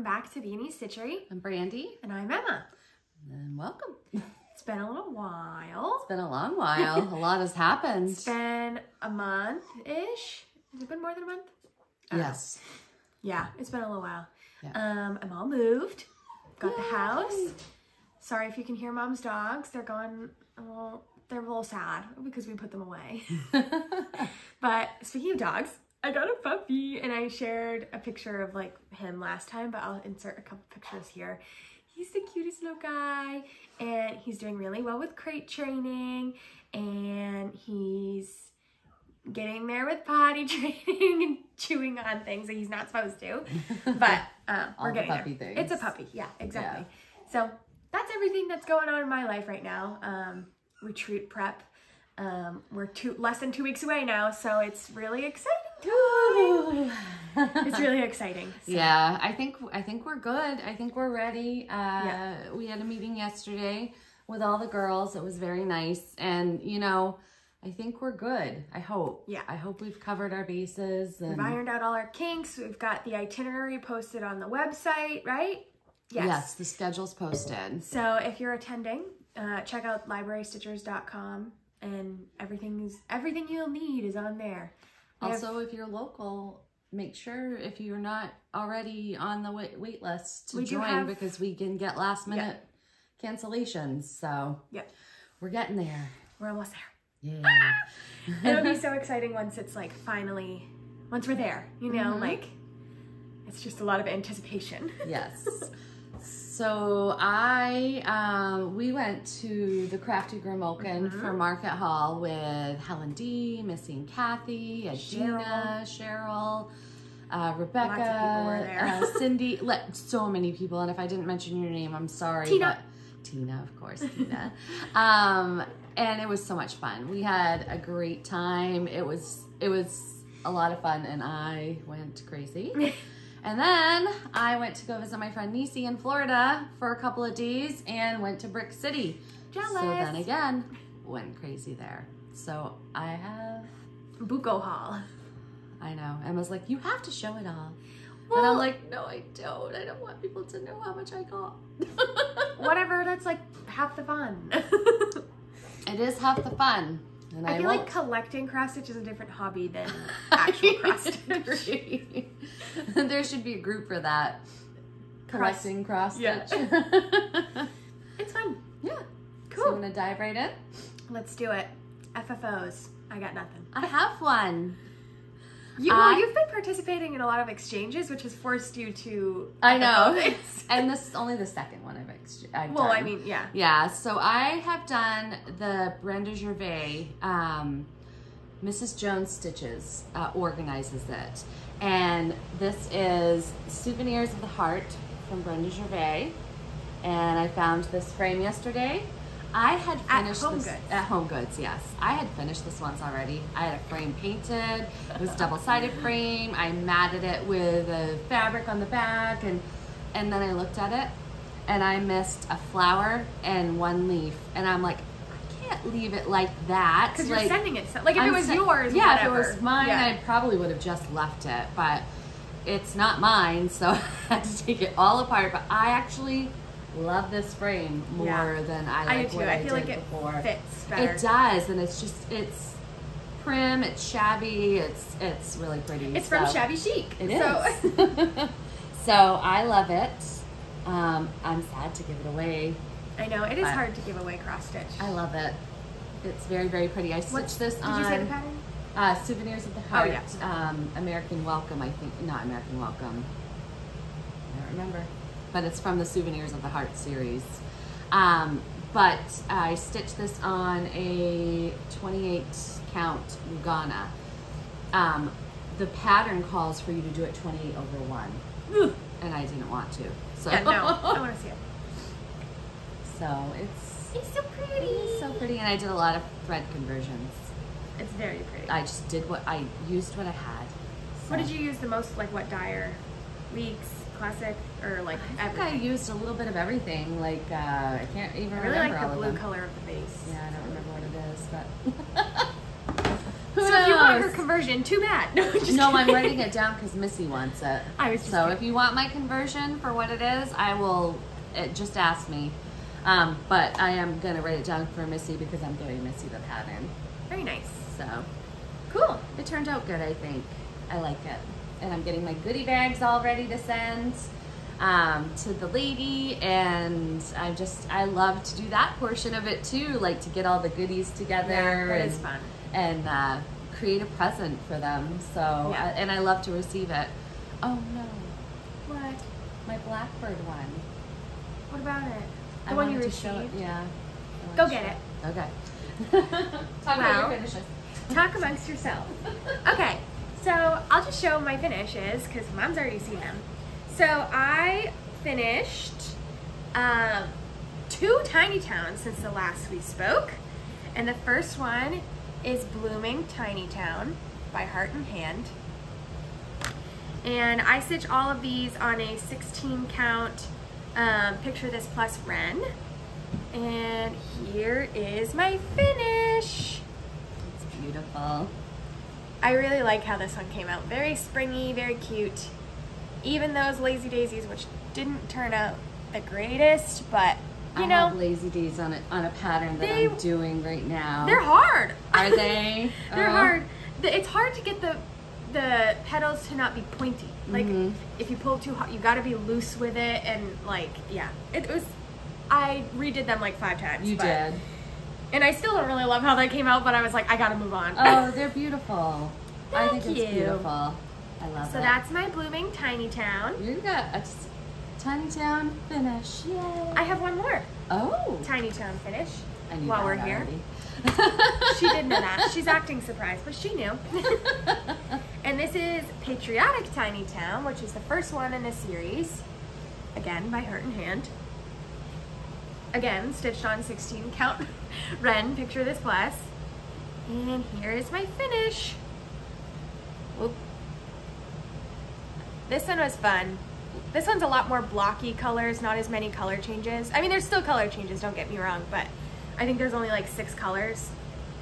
welcome back to Beanie Stitchery. I'm Brandy. And I'm Emma. And welcome. It's been a little while. It's been a long while. A lot has happened. It's been a month-ish. Has it been more than a month? Yes. Yeah, it's been a little while. Yeah. I'm all moved. Got the house. Sorry if you can hear Mom's dogs. They're going they're a little sad because we put them away. But speaking of dogs, I got a puppy and I shared a picture of like him last time, but I'll insert a couple pictures here. He's the cutest little guy and he's doing really well with crate training and he's getting there with potty training and chewing on things that he's not supposed to. But we're getting there. Things. It's a puppy. Yeah, exactly. Yeah. So that's everything that's going on in my life right now. Retreat prep. We're less than 2 weeks away now, so it's really exciting. It's really exciting. So. Yeah, I think we're good. I think we're ready. We had a meeting yesterday with all the girls. It was very nice, and you know, I think we're good. I hope. Yeah. I hope we've covered our bases. And we've ironed out all our kinks. We've got the itinerary posted on the website, right? Yes. Yes, the schedule's posted. So if you're attending, check out librarystitchers.com. And everything you'll need is on there. Also, if you're local, make sure if you're not already on the wait list to join because we can get last minute cancellations. So we're getting there. We're almost there. Yeah. It'll be so exciting once it's like finally, once we're there, you know, like it's just a lot of anticipation. Yes. So we went to the Crafty Grimalkin for Market Hall with Helen D, Missy and Kathy, Gina, Cheryl, Rebecca, lots of people were there. Cindy, so many people. And if I didn't mention your name, I'm sorry. Tina. But Tina, of course, Tina. And it was so much fun. We had a great time. It was a lot of fun and I went crazy. And then I went to go visit my friend Nisi in Florida for a couple of days and went to Brick City. Jealous. So then again, went crazy there. So I have... Buco haul. I know. Emma's like, you have to show it all. Well, and I'm like, no, I don't. I don't want people to know how much I got. Whatever, that's like half the fun. It is half the fun. And I feel like collecting cross stitch is a different hobby than actual cross stitch. There should be a group for that. Collecting cross stitch. Yeah. It's fun. Yeah. Cool. So you want to dive right in? Let's do it. FFOs. I got nothing. I have one. You've been participating in a lot of exchanges, which has forced you to. I know. And this is only the second one I've done. I mean, yeah. Yeah, so I have done the Brenda Gervais, Mrs. Jones Stitches organizes it. And this is Souvenirs of the Heart from Brenda Gervais. And I found this frame yesterday. I had finished at Home Goods, yes. I had finished this once already. I had a frame painted. It was double-sided frame. I matted it with a fabric on the back, and then I looked at it, and I missed a flower and one leaf, and I'm like, I can't leave it like that. Because you're sending it, like if it was yours, yeah, whatever. If it was mine, I probably would have just left it, but it's not mine, so I had to take it all apart. But I actually love this frame more than I like what I feel like it fits better. It does, and it's prim, it's shabby, it's really pretty. It's from Shabby Chic. It is. So I love it. I'm sad to give it away. I know, it is hard to give away cross stitch. I love it. It's very, very pretty. I stitched this on... Did you say the pattern? Souvenirs of the Heart. Oh, yeah. American Welcome, I think. Not American Welcome. I don't remember. But it's from the Souvenirs of the Heart series. But I stitched this on a 28 count Lugana. The pattern calls for you to do it 28 over 1. And I didn't want to. So yeah, no, I want to see it. So it's so pretty. It's so pretty, and I did a lot of thread conversions. It's very pretty. I just did I used what I had. So. What did you use the most, like what dyer? Leaks, classic, or like everything? I think I used a little bit of everything. Like I can't even remember all of them. I really like the blue color of the base. Yeah, I don't remember what it is, but so if you want her conversion. Too bad. No, just no, I'm kidding. writing it down because Missy wants it. I was just so kidding. if you want my conversion for what it is, I will. Just ask me. But I am gonna write it down for Missy because I'm giving Missy the pattern. Very nice. So Cool. it turned out good, I think. I like it, and I'm getting my goodie bags all ready to send to the lady, and I love to do that portion of it too, like to get all the goodies together. Yeah, that and, is fun. And create a present for them. So Yeah. and I love to receive it. Oh no, What? my blackbird one. What about it? The I one you wanted to show received? it. Yeah. Go get it. Okay. Talk about your finishes. Talk amongst yourself. Okay, so I'll just show my finishes because Mom's already seen them. So I finished 2 tiny towns since the last we spoke. And the first one is Blooming Tiny Town by Heart and Hand. And I stitch all of these on a 16 count Picture This Plus Wren. And here is my finish. It's beautiful. I really like how this one came out. Very springy, very cute. Even those Lazy Daisies, which didn't turn out the greatest, but you I know, have lazy days on a pattern that I'm doing right now. they're hard. Are they? They're Oh. hard. It's hard to get the petals to not be pointy. Like if you pull too hard, you got to be loose with it, and like yeah, it was. I redid them like 5 times. You did. And I still don't really love how that came out, but I was like, I gotta move on. Oh, they're beautiful. I Thank think it's you. beautiful. I love it. So that's my Blooming Tiny Town. You got a tiny town finish. Yay. I have one more Oh. Tiny Town finish I knew while that we're here. already. She did know that. She's acting surprised, but she knew. And this is Patriotic Tiny Town, which is the first one in the series. Again, by Heart and Hand. Again, stitched on 16 count Wren, Picture This Plus. And here is my finish. Whoop. This one was fun. This one's a lot more blocky colors, not as many color changes. I mean, there's still color changes, don't get me wrong, but I think there's only like 6 colors.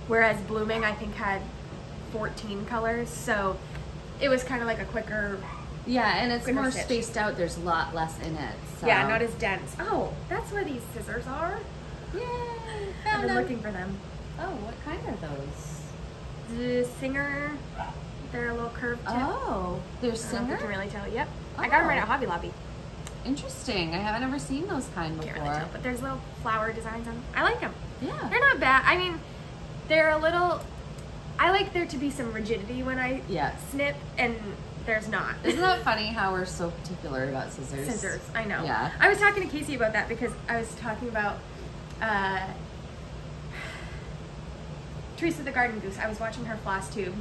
Whereas Blooming, I think, had 14 colors. So it was kind of like a quicker. Yeah, and it's Quicker more stitch. spaced out. There's a lot less in it. So. Yeah, not as dense. Oh, that's where these scissors are. Yay! I've Found been them. looking for them. Oh, what kind are those? The Singer, they're a little curved tip. Oh, they're I don't know if Singer? you can really tell. Yep. I got them right Oh. at Hobby Lobby. Interesting. I haven't ever seen those kind Can't before. really tell, but there's little flower designs on them. I like them. Yeah. They're not bad. I mean, they're a little. I like there to be some rigidity when I Yes. snip, and there's not. Isn't that funny how we're so particular about scissors? Scissors, I know. Yeah. I was talking to Casey about that because I was talking about Teresa the Garden Goose. I was watching her Flosstube,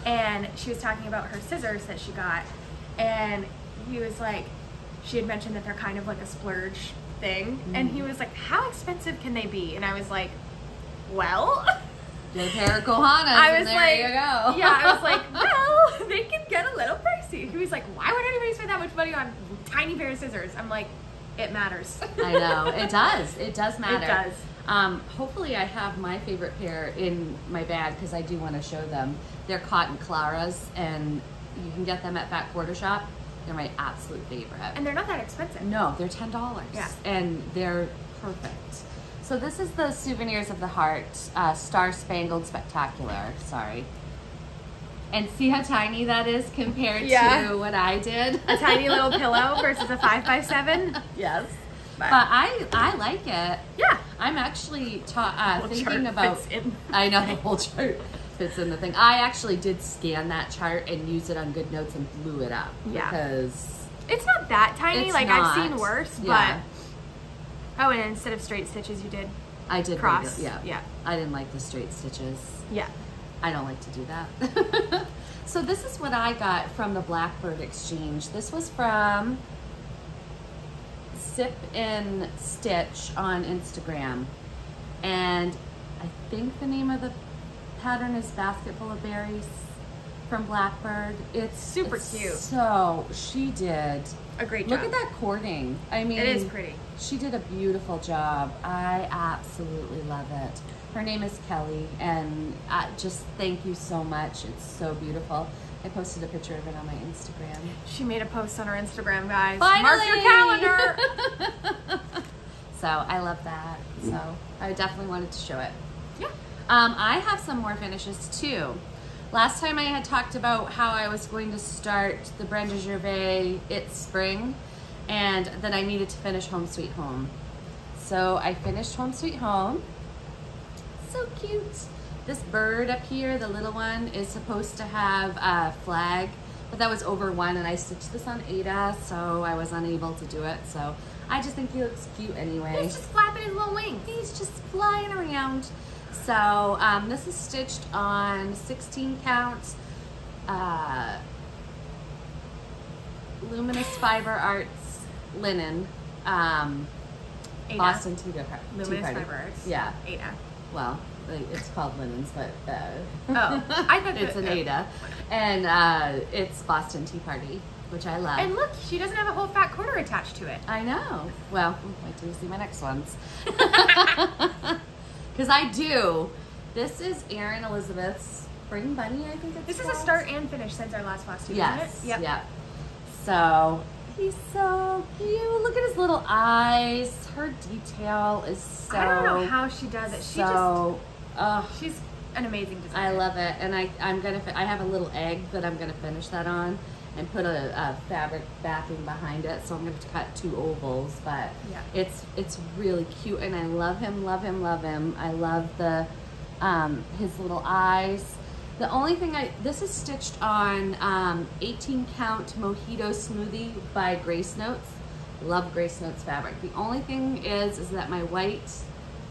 and she was talking about her scissors that she got, and he was like, she had mentioned that they're kind of like a splurge thing, and he was like, how expensive can they be? And I was like, well, Get a pair of Kohanas I and was there like, you go. yeah, I was like, well, they can get a little pricey. He was like, why would anybody spend that much money on a tiny pair of scissors? I'm like, it matters. I know. It does. It does matter. It does. Hopefully I have my favorite pair in my bag because I do want to show them. They're Cotton Claras, and you can get them at Fat Quarter Shop. They're my absolute favorite. And they're not that expensive. No, they're $10. Yeah. And they're perfect. So this is the Souvenirs of the Heart Star Spangled Spectacular. Sorry. And see how tiny that is compared Yeah. to what I did? A tiny little pillow versus a 5x7. Yes. But, But I like it. yeah. I'm actually Whole thinking chart about. fits in. I know the whole chart fits in the thing. I actually did scan that chart and use it on Good Notes and blew it up. Yeah. Because It's not that tiny. It's like not. I've seen worse, Yeah. but oh, and instead of straight stitches, you did I did cross. Yeah. Yeah. I didn't like the straight stitches. Yeah. I don't like to do that. So this is what I got from the Blackbird Exchange. This was from Sip and Stitch on Instagram. And I think the name of the pattern is Basket Full of Berries. from Blackbird. It's super cute. So she did a great job. Look at that cording. I mean, it is pretty. She did a beautiful job. I absolutely love it. Her name is Kelly, and just thank you so much. It's so beautiful. I posted a picture of it on my Instagram. She made a post on her Instagram, guys. Finally! Mark your calendar. So I love that. So I definitely wanted to show it. Yeah. I have some more finishes too. Last time I had talked about how I was going to start the Brenda Gervais It's Spring, and that I needed to finish Home Sweet Home. So I finished Home Sweet Home. So cute. This bird up here, the little one, is supposed to have a flag, but that was over 1, and I stitched this on Ada, so I was unable to do it. So I just think he looks cute anyway. He's just flapping his little wings. He's just flying around. So this is stitched on 16 count Luminous Fiber Arts linen. Boston Tea Party. Luminous Fiber Arts. Yeah. Ada. Well, it's called linens, but oh, I thought it's an Ada, and it's Boston Tea Party, which I love. And look, she doesn't have a whole fat quarter attached to it. I know. Well, wait till you see my next ones. Because I do. This is Erin Elizabeth's Spring Bunny, I think it's This called. is a start and finish since our last Flosstube, Yes. isn't it? Yep. Yep. So he's so cute. Look at his little eyes. Her detail is so. I don't know how she does it. She she's an amazing designer. I love it, and I'm gonna. I have a little egg that I'm gonna finish that on, and put a fabric backing behind it. So I'm gonna cut 2 ovals, but yeah, it's really cute, and I love him, love him, love him. I love the his little eyes. The only thing this is stitched on 18 count Mojito Smoothie by Grace Notes. Love Grace Notes fabric. The only thing is that my white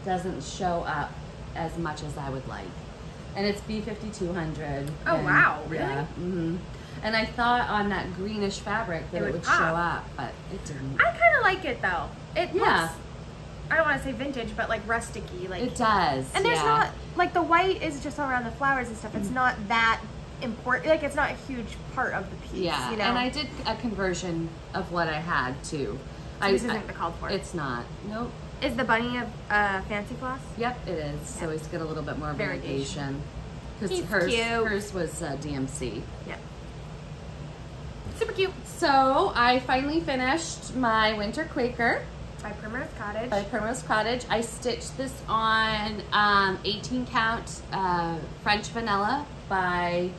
doesn't show up as much as I would like. And it's B5200. Oh, wow, really? Yeah. Mm-hmm. And I thought on that greenish fabric that it would show up, but it didn't. I kind of like it though. It looks, I don't want to say vintage, but like rusticy. Like, it does. And there's not, like the white is just around the flowers and stuff. It's not that important. Like it's not a huge part of the piece. Yeah, you know? And I did a conversion of what I had too. So this isn't the called for. It's not. Nope. Is the bunny of Fancy Floss? Yep, it is. Yep. So he's got a little bit more variegation. Because hers was DMC. Yep. Super cute. So I finally finished my Winter Quaker. By Primrose Cottage. By Primrose Cottage. I stitched this on 18 count French Vanilla by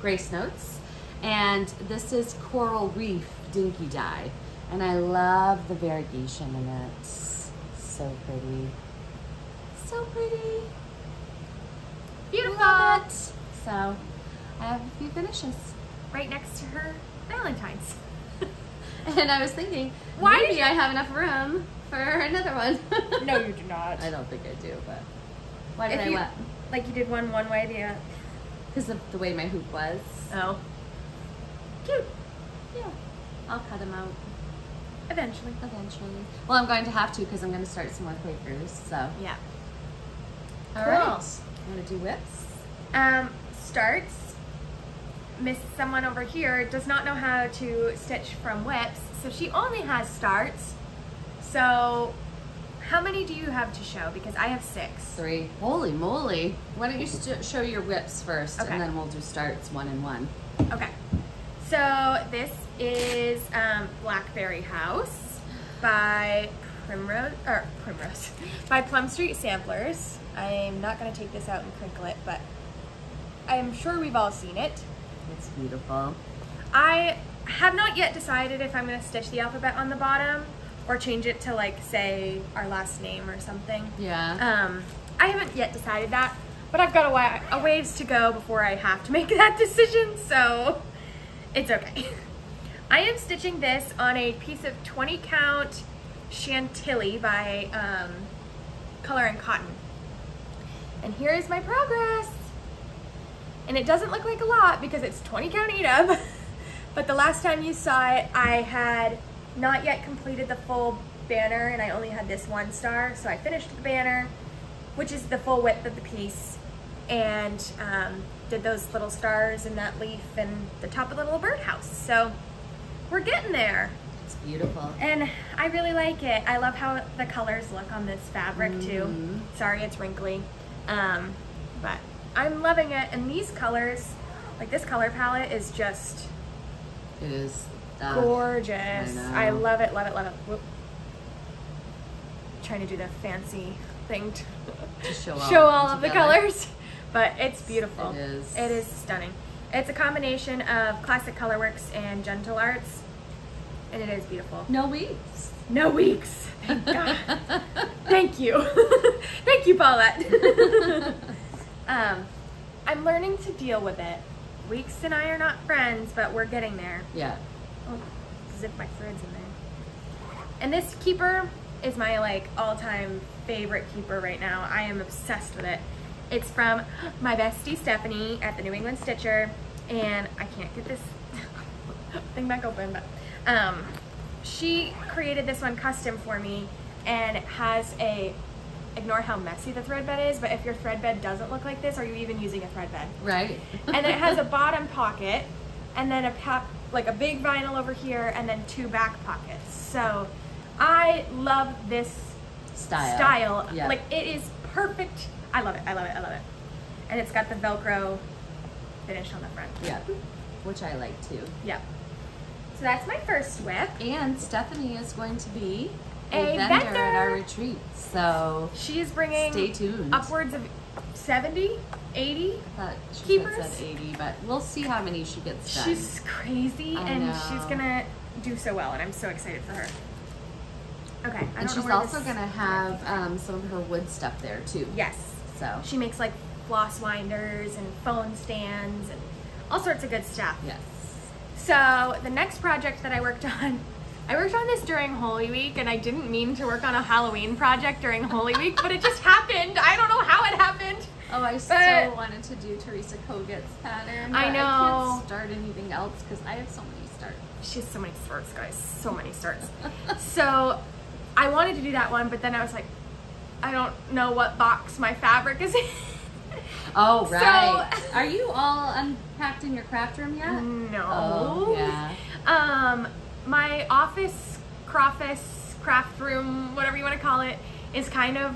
Grace Notes. And this is Coral Reef Dinky Dye. And I love the variegation in it. So pretty. So pretty. Beautiful. Love it. So I have a few finishes. Right next to her Valentine's. And I was thinking, maybe I have enough room for another one. No, you do not. I don't think I do, but why did I what? Like you did one way, the other. Because of the way my hoop was. Oh. Cute. Yeah. I'll cut them out. Eventually. Eventually. Well, I'm going to have to because I'm going to start some more Quakers, so. Yeah. All right. I'm going to do whips. Starts. Miss someone over here does not know how to stitch from whips, so she only has starts. So how many do you have to show? Because I have 6. 3. Holy moly. Why don't you show your whips first, okay. And then we'll do starts 1 and 1. Okay. So this is Blackberry House by by Plum Street Samplers. I'm not going to take this out and crinkle it, but I'm sure we've all seen it. It's beautiful. I have not yet decided if I'm going to stitch the alphabet on the bottom or change it to, like, say our last name or something. Yeah. I haven't yet decided that, but I've got a ways to go before I have to make that decision, so it's okay. I am stitching this on a piece of 20 count Chantilly by Color and Cotton. And here is my progress. And it doesn't look like a lot because it's 20 count EDUB, but the last time you saw it, I had not yet completed the full banner and I only had this 1 star. So I finished the banner, which is the full width of the piece. and did those little stars and that leaf and the top of the little birdhouse. So we're getting there. It's beautiful. And I really like it. I love how the colors look on this fabric too. Sorry, it's wrinkly. But I'm loving it. And these colors, like this color palette is just It is gorgeous. I know. love it, love it, love it. Whoop. Trying to do the fancy thing to show all of the colors, but it's beautiful. It is. It is stunning. It's a combination of classic colorworks and gentle arts, and it is beautiful. No weeks. No weeks. Thank God. Thank you. Thank you, Paulette. I'm learning to deal with it. Weeks and I are not friends, but we're getting there. Yeah. Oh, zip my threads in there. And this keeper is my like all-time favorite keeper right now. I am obsessed with it. It's from my bestie Stephanie at the New England Stitcher, and I can't get this thing back open, but she created this one custom for me, and it has a, ignore how messy the thread bed is, but if your thread bed doesn't look like this, are you even using a thread bed? Right. And then it has a bottom pocket, and then like a big vinyl over here, and then 2 back pockets. So I love this style. Yeah. Like, it is perfect. I love it, I love it, I love it. And it's got the Velcro finish on the front. Yeah. Which I like too. Yeah. So that's my first WIP. And Stephanie is going to be a vendor vendor at our retreat. So she's bringing stay tuned. upwards of 70, 80 I thought she keepers. said 80, but we'll see how many she gets done. She's crazy, I and know. she's gonna do so well, and I'm so excited for her. Okay, I and don't she's know where also this- going to have some of her wood stuff there too. Yes. So She makes like floss winders and phone stands and all sorts of good stuff. yes. So the next project that I worked on this during Holy Week, and I didn't mean to work on a Halloween project during Holy Week, but it just happened. I don't know how it happened. Oh, I still wanted to do Teresa Kogut's pattern. I but know. I can't start anything else because I have so many starts. She has so many starts, guys. So many starts. So I wanted to do that one, but then I was like, I don't know what box my fabric is in. Oh, right. Are you all unpacked in your craft room yet? No. Oh, yeah. My office, craft room, whatever you want to call it, is kind of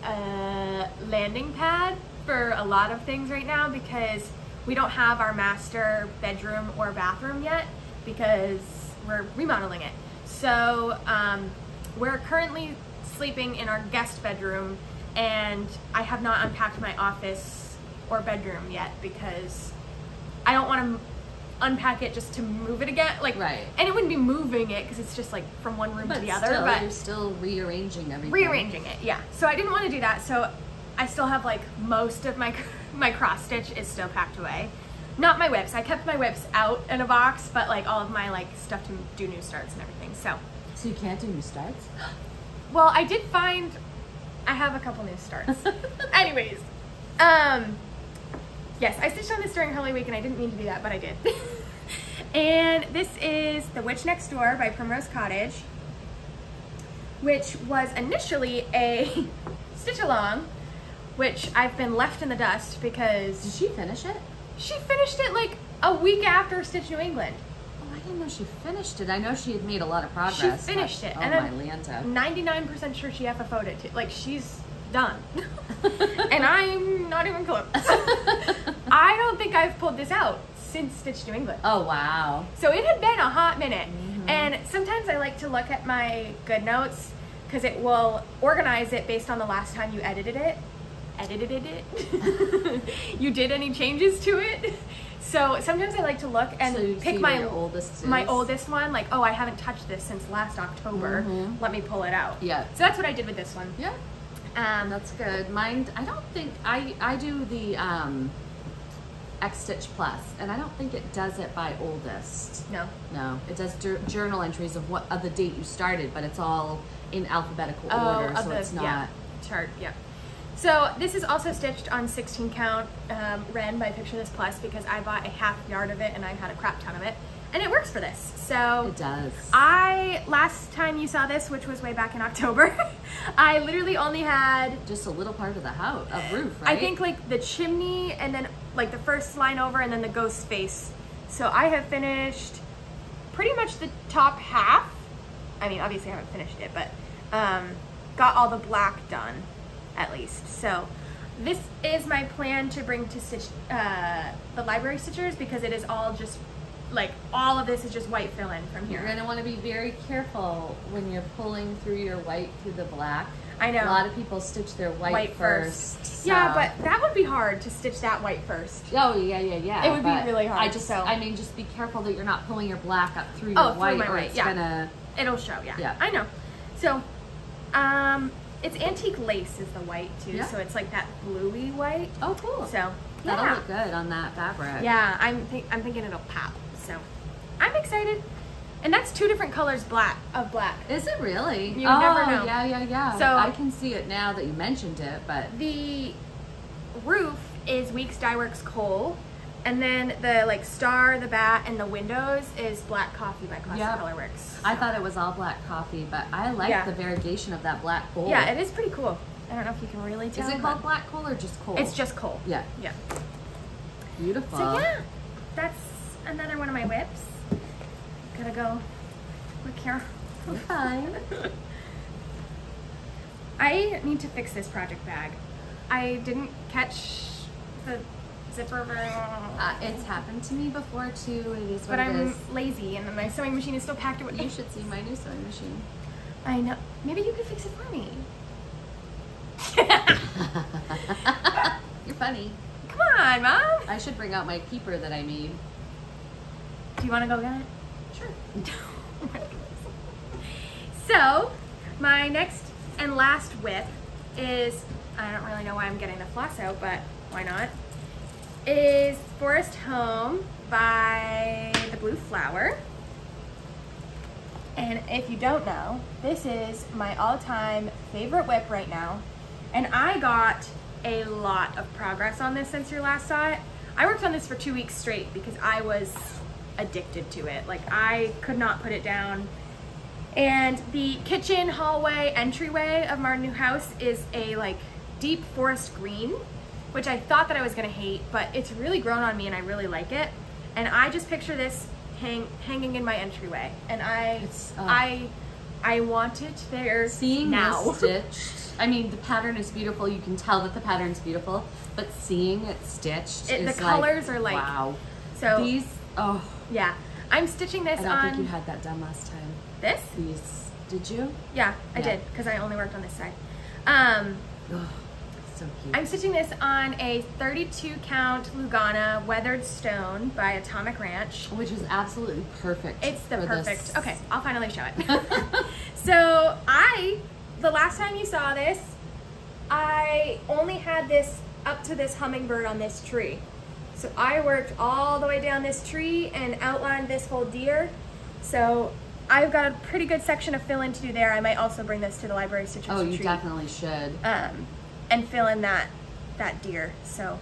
a landing pad for a lot of things right now, because we don't have our master bedroom or bathroom yet because we're remodeling it. So we're currently sleeping in our guest bedroom, and I have not unpacked my office or bedroom yet because I don't want to unpack it just to move it again. Like, right. And it wouldn't be moving it because it's just like from one room to the other. But you're still rearranging everything. Rearranging it, yeah. So I didn't want to do that. So I still have like most of my cross stitch is still packed away. Not my whips. I kept my whips out in a box, but like all of my like stuff to do new starts and everything. So you can't do new starts? well, I did find I have a couple new starts. Anyways, yes, I stitched on this during Holy Week, and I didn't mean to do that, but I did. And this is The Witch Next Door by Primrose Cottage, which was initially a stitch along, which I've been left in the dust because Did she finish it? she finished it like a week after Stitch New England. Oh, I didn't know she finished it. I know she had made a lot of progress. She finished but, it, Oh, and my I'm Lanta. 99% sure she FFO'd it too. Like, she's done. And I'm not even close. I don't think I've pulled this out since Stitch New England. Oh, wow. So it had been a hot minute. Mm-hmm. And sometimes I like to look at my good notes because it will organize it based on the last time you edited it. You did any changes to it. So sometimes I like to look and So you pick see my where your oldest my is? oldest one, like, oh, I haven't touched this since last October. Mhm. Let me pull it out. Yeah. So that's what I did with this one. Yeah. That's good. Mine, I don't think, I do the X Stitch Plus, and I don't think it does it by oldest. No. No, it does journal entries of the date you started, but it's all in alphabetical order, so it's not. Yeah, chart, yeah. So this is also stitched on 16 count Ren by Picture This Plus because I bought a half yard of it and I had a crap ton of it. and it works for this. So It does. last time you saw this, which was way back in October, I literally only had Just a little part of the house, of roof, right? I think like the chimney and then like the first line over and then the ghost face. So I have finished pretty much the top half. I mean, obviously I haven't finished it, but got all the black done at least. So this is my plan to bring to stitch the library stitchers, because it is all just like all of this is just white fill-in from here. You're gonna want to be very careful when you're pulling through your white through the black. I know. A lot of people stitch their white first. So. Yeah, but that would be hard to stitch that white first. Oh yeah. It would be really hard. I mean, just be careful that you're not pulling your black up through your through white, my or white, it's yeah. gonna. It'll show, yeah. Yeah. I know. So, it's antique lace is the white too, Yeah. so it's like that bluey white. Oh, cool. So That'll yeah, look good on that fabric. yeah. I'm thinking it'll pop. So I'm excited, and that's 2 different colors of black. Is it really? You never know. Yeah. So- I can see it now that you mentioned it, but The roof is Weeks Dye Works Coal, and then the like star, the bat, and the windows is Black Coffee by Classic Yep. Colorworks. I thought it was all black coffee, but I like Yeah. the variegation of that black coal. Yeah, it is pretty cool. I don't know if you can really tell. Is it but called black coal or just coal? It's just coal. Yeah. Yeah. Beautiful. So yeah, that's another one of my whips. Gotta go look here. Fine. I need to fix this project bag. I didn't catch the zipper very well. It's happened to me before too. It is what But it I'm is. lazy and my sewing machine is still packed away. You should see my new sewing machine. I know. Maybe you could fix it for me. You're funny. Come on, Mom. I should bring out my keeper that I made. Do you want to go get it? Sure. So, my next and last whip is, I don't really know why I'm getting the floss out, but why not, is Forest Home by the Blue Flower. And if you don't know, this is my all-time favorite whip right now. And I got a lot of progress on this since you last saw it. I worked on this for 2 weeks straight because I was addicted to it. Like, I could not put it down. And the kitchen, hallway, entryway of our new house is a like deep forest green, which I thought that I was gonna hate, but it's really grown on me and I really like it. And I just picture this hanging in my entryway, and I want it there Seeing now. this stitched, I mean, the pattern is beautiful. You can tell that the pattern's beautiful, but seeing it stitched is the colors are like, wow. So These, oh, yeah, I'm stitching this I don't on think you had that done last time. this. These, did you? Yeah, I Yeah. did, because I only worked on this side. Oh, so cute. I'm stitching this on a 32 count Lugana weathered stone by Atomic Ranch. Which is absolutely perfect. It's the for perfect, this. okay, I'll finally show it. So the last time you saw this, I only had this up to this hummingbird on this tree. So I worked all the way down this tree and outlined this whole deer. So I've got a pretty good section of fill in to do there. I might also bring this to the library stitches Oh, you retreat. definitely should. And fill in that deer. So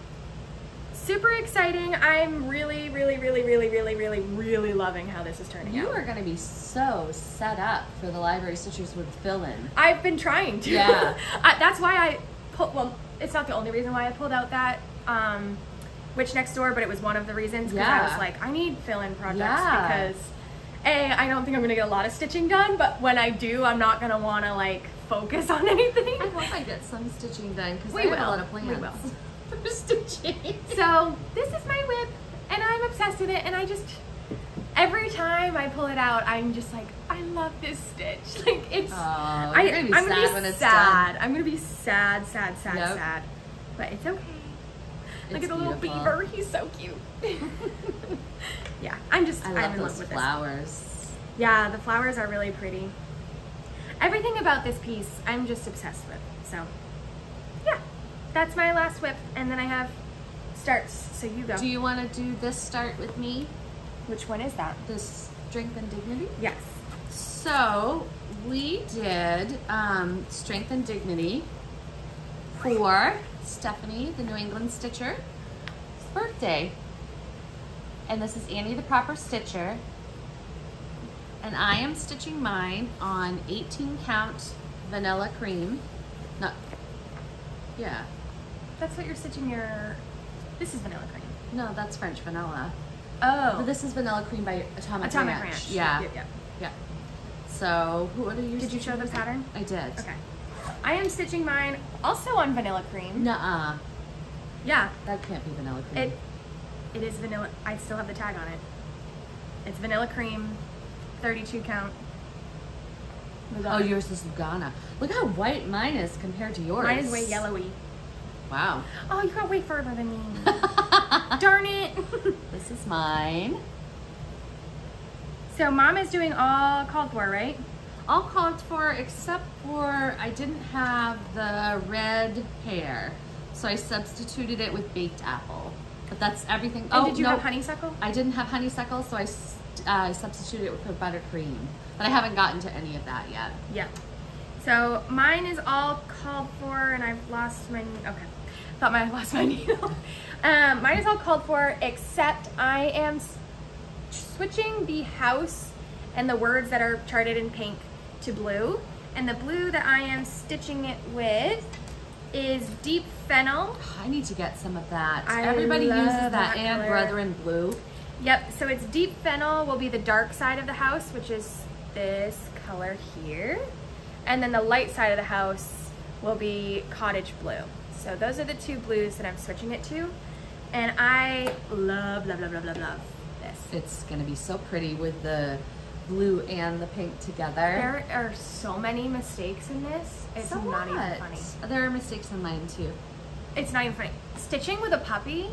super exciting. I'm really loving how this is turning You out. are going to be so set up for the library stitchers with fill-in. I've been trying to. Yeah. That's why I well, it's not the only reason why I pulled out that Witch Next Door, but it was one of the reasons, because I Yeah. was like, I need fill-in projects Yeah. because I don't think I'm gonna get a lot of stitching done, but when I do, I'm not gonna wanna like focus on anything. I hope I get some stitching done because We I have will. a lot of plans We will. for stitching. So this is my whip, and I'm obsessed with it, and I just, every time I pull it out, I'm just like, I love this stitch. Like, it's, Oh, I'm you're gonna be sad gonna be when it's sad. done. I'm gonna be sad, Yep. sad. But it's okay. Look It's at the little beautiful. beaver. He's so cute. Yeah, I'm I in love love those with flowers. this. Yeah, the flowers are really pretty. Everything about this piece, I'm just obsessed with. So, yeah, that's my last whip, and then I have starts. So you go. Do you want to do this start with me? Which one is that? This Strength and Dignity? Yes. So we did Strength and Dignity for Stephanie, the New England Stitcher's birthday. And this is Annie the Proper Stitcher. And I am stitching mine on 18 count vanilla cream. Not, yeah. That's what you're stitching your, this is vanilla cream. No, that's French vanilla. Oh. But this is vanilla cream by Atomic Ranch. Yeah. Yeah. So, what are you Did you show the pattern? I did. Okay. I am stitching mine also on vanilla cream. Nuh-uh. Yeah. That can't be vanilla cream. It is vanilla. I still have the tag on it. It's vanilla cream, 32 count. Oh, yours is Lugana. Look how white mine is compared to yours. Mine is way yellowy. Wow. Oh, you got way further than me. Darn it. This is mine. So Mom is doing all called for, right? All called for except for I didn't have the red pear. So I substituted it with baked apple. But that's everything. And did you have honeysuckle? I didn't have honeysuckle, so I substituted it with buttercream. But I haven't gotten to any of that yet. Yeah. So mine is all called for, and I've lost my, okay. Thought I lost my needle. Mine is all called for, except I am switching the house and the words that are charted in pink to blue. And the blue that I am stitching it with is Deep Fennel. I need to get some of that. I Everybody love uses that that and color. Brethren Blue. Yep, so it's Deep Fennel will be the dark side of the house, which is this color here. And then the light side of the house will be Cottage Blue. So those are the two blues that I'm switching it to. And I love, love, love, love, love, love this. It's gonna be so pretty with the blue and the pink together. There are so many mistakes in this. It's So not even what? funny. There are mistakes in mine too. It's not even funny. Stitching with a puppy,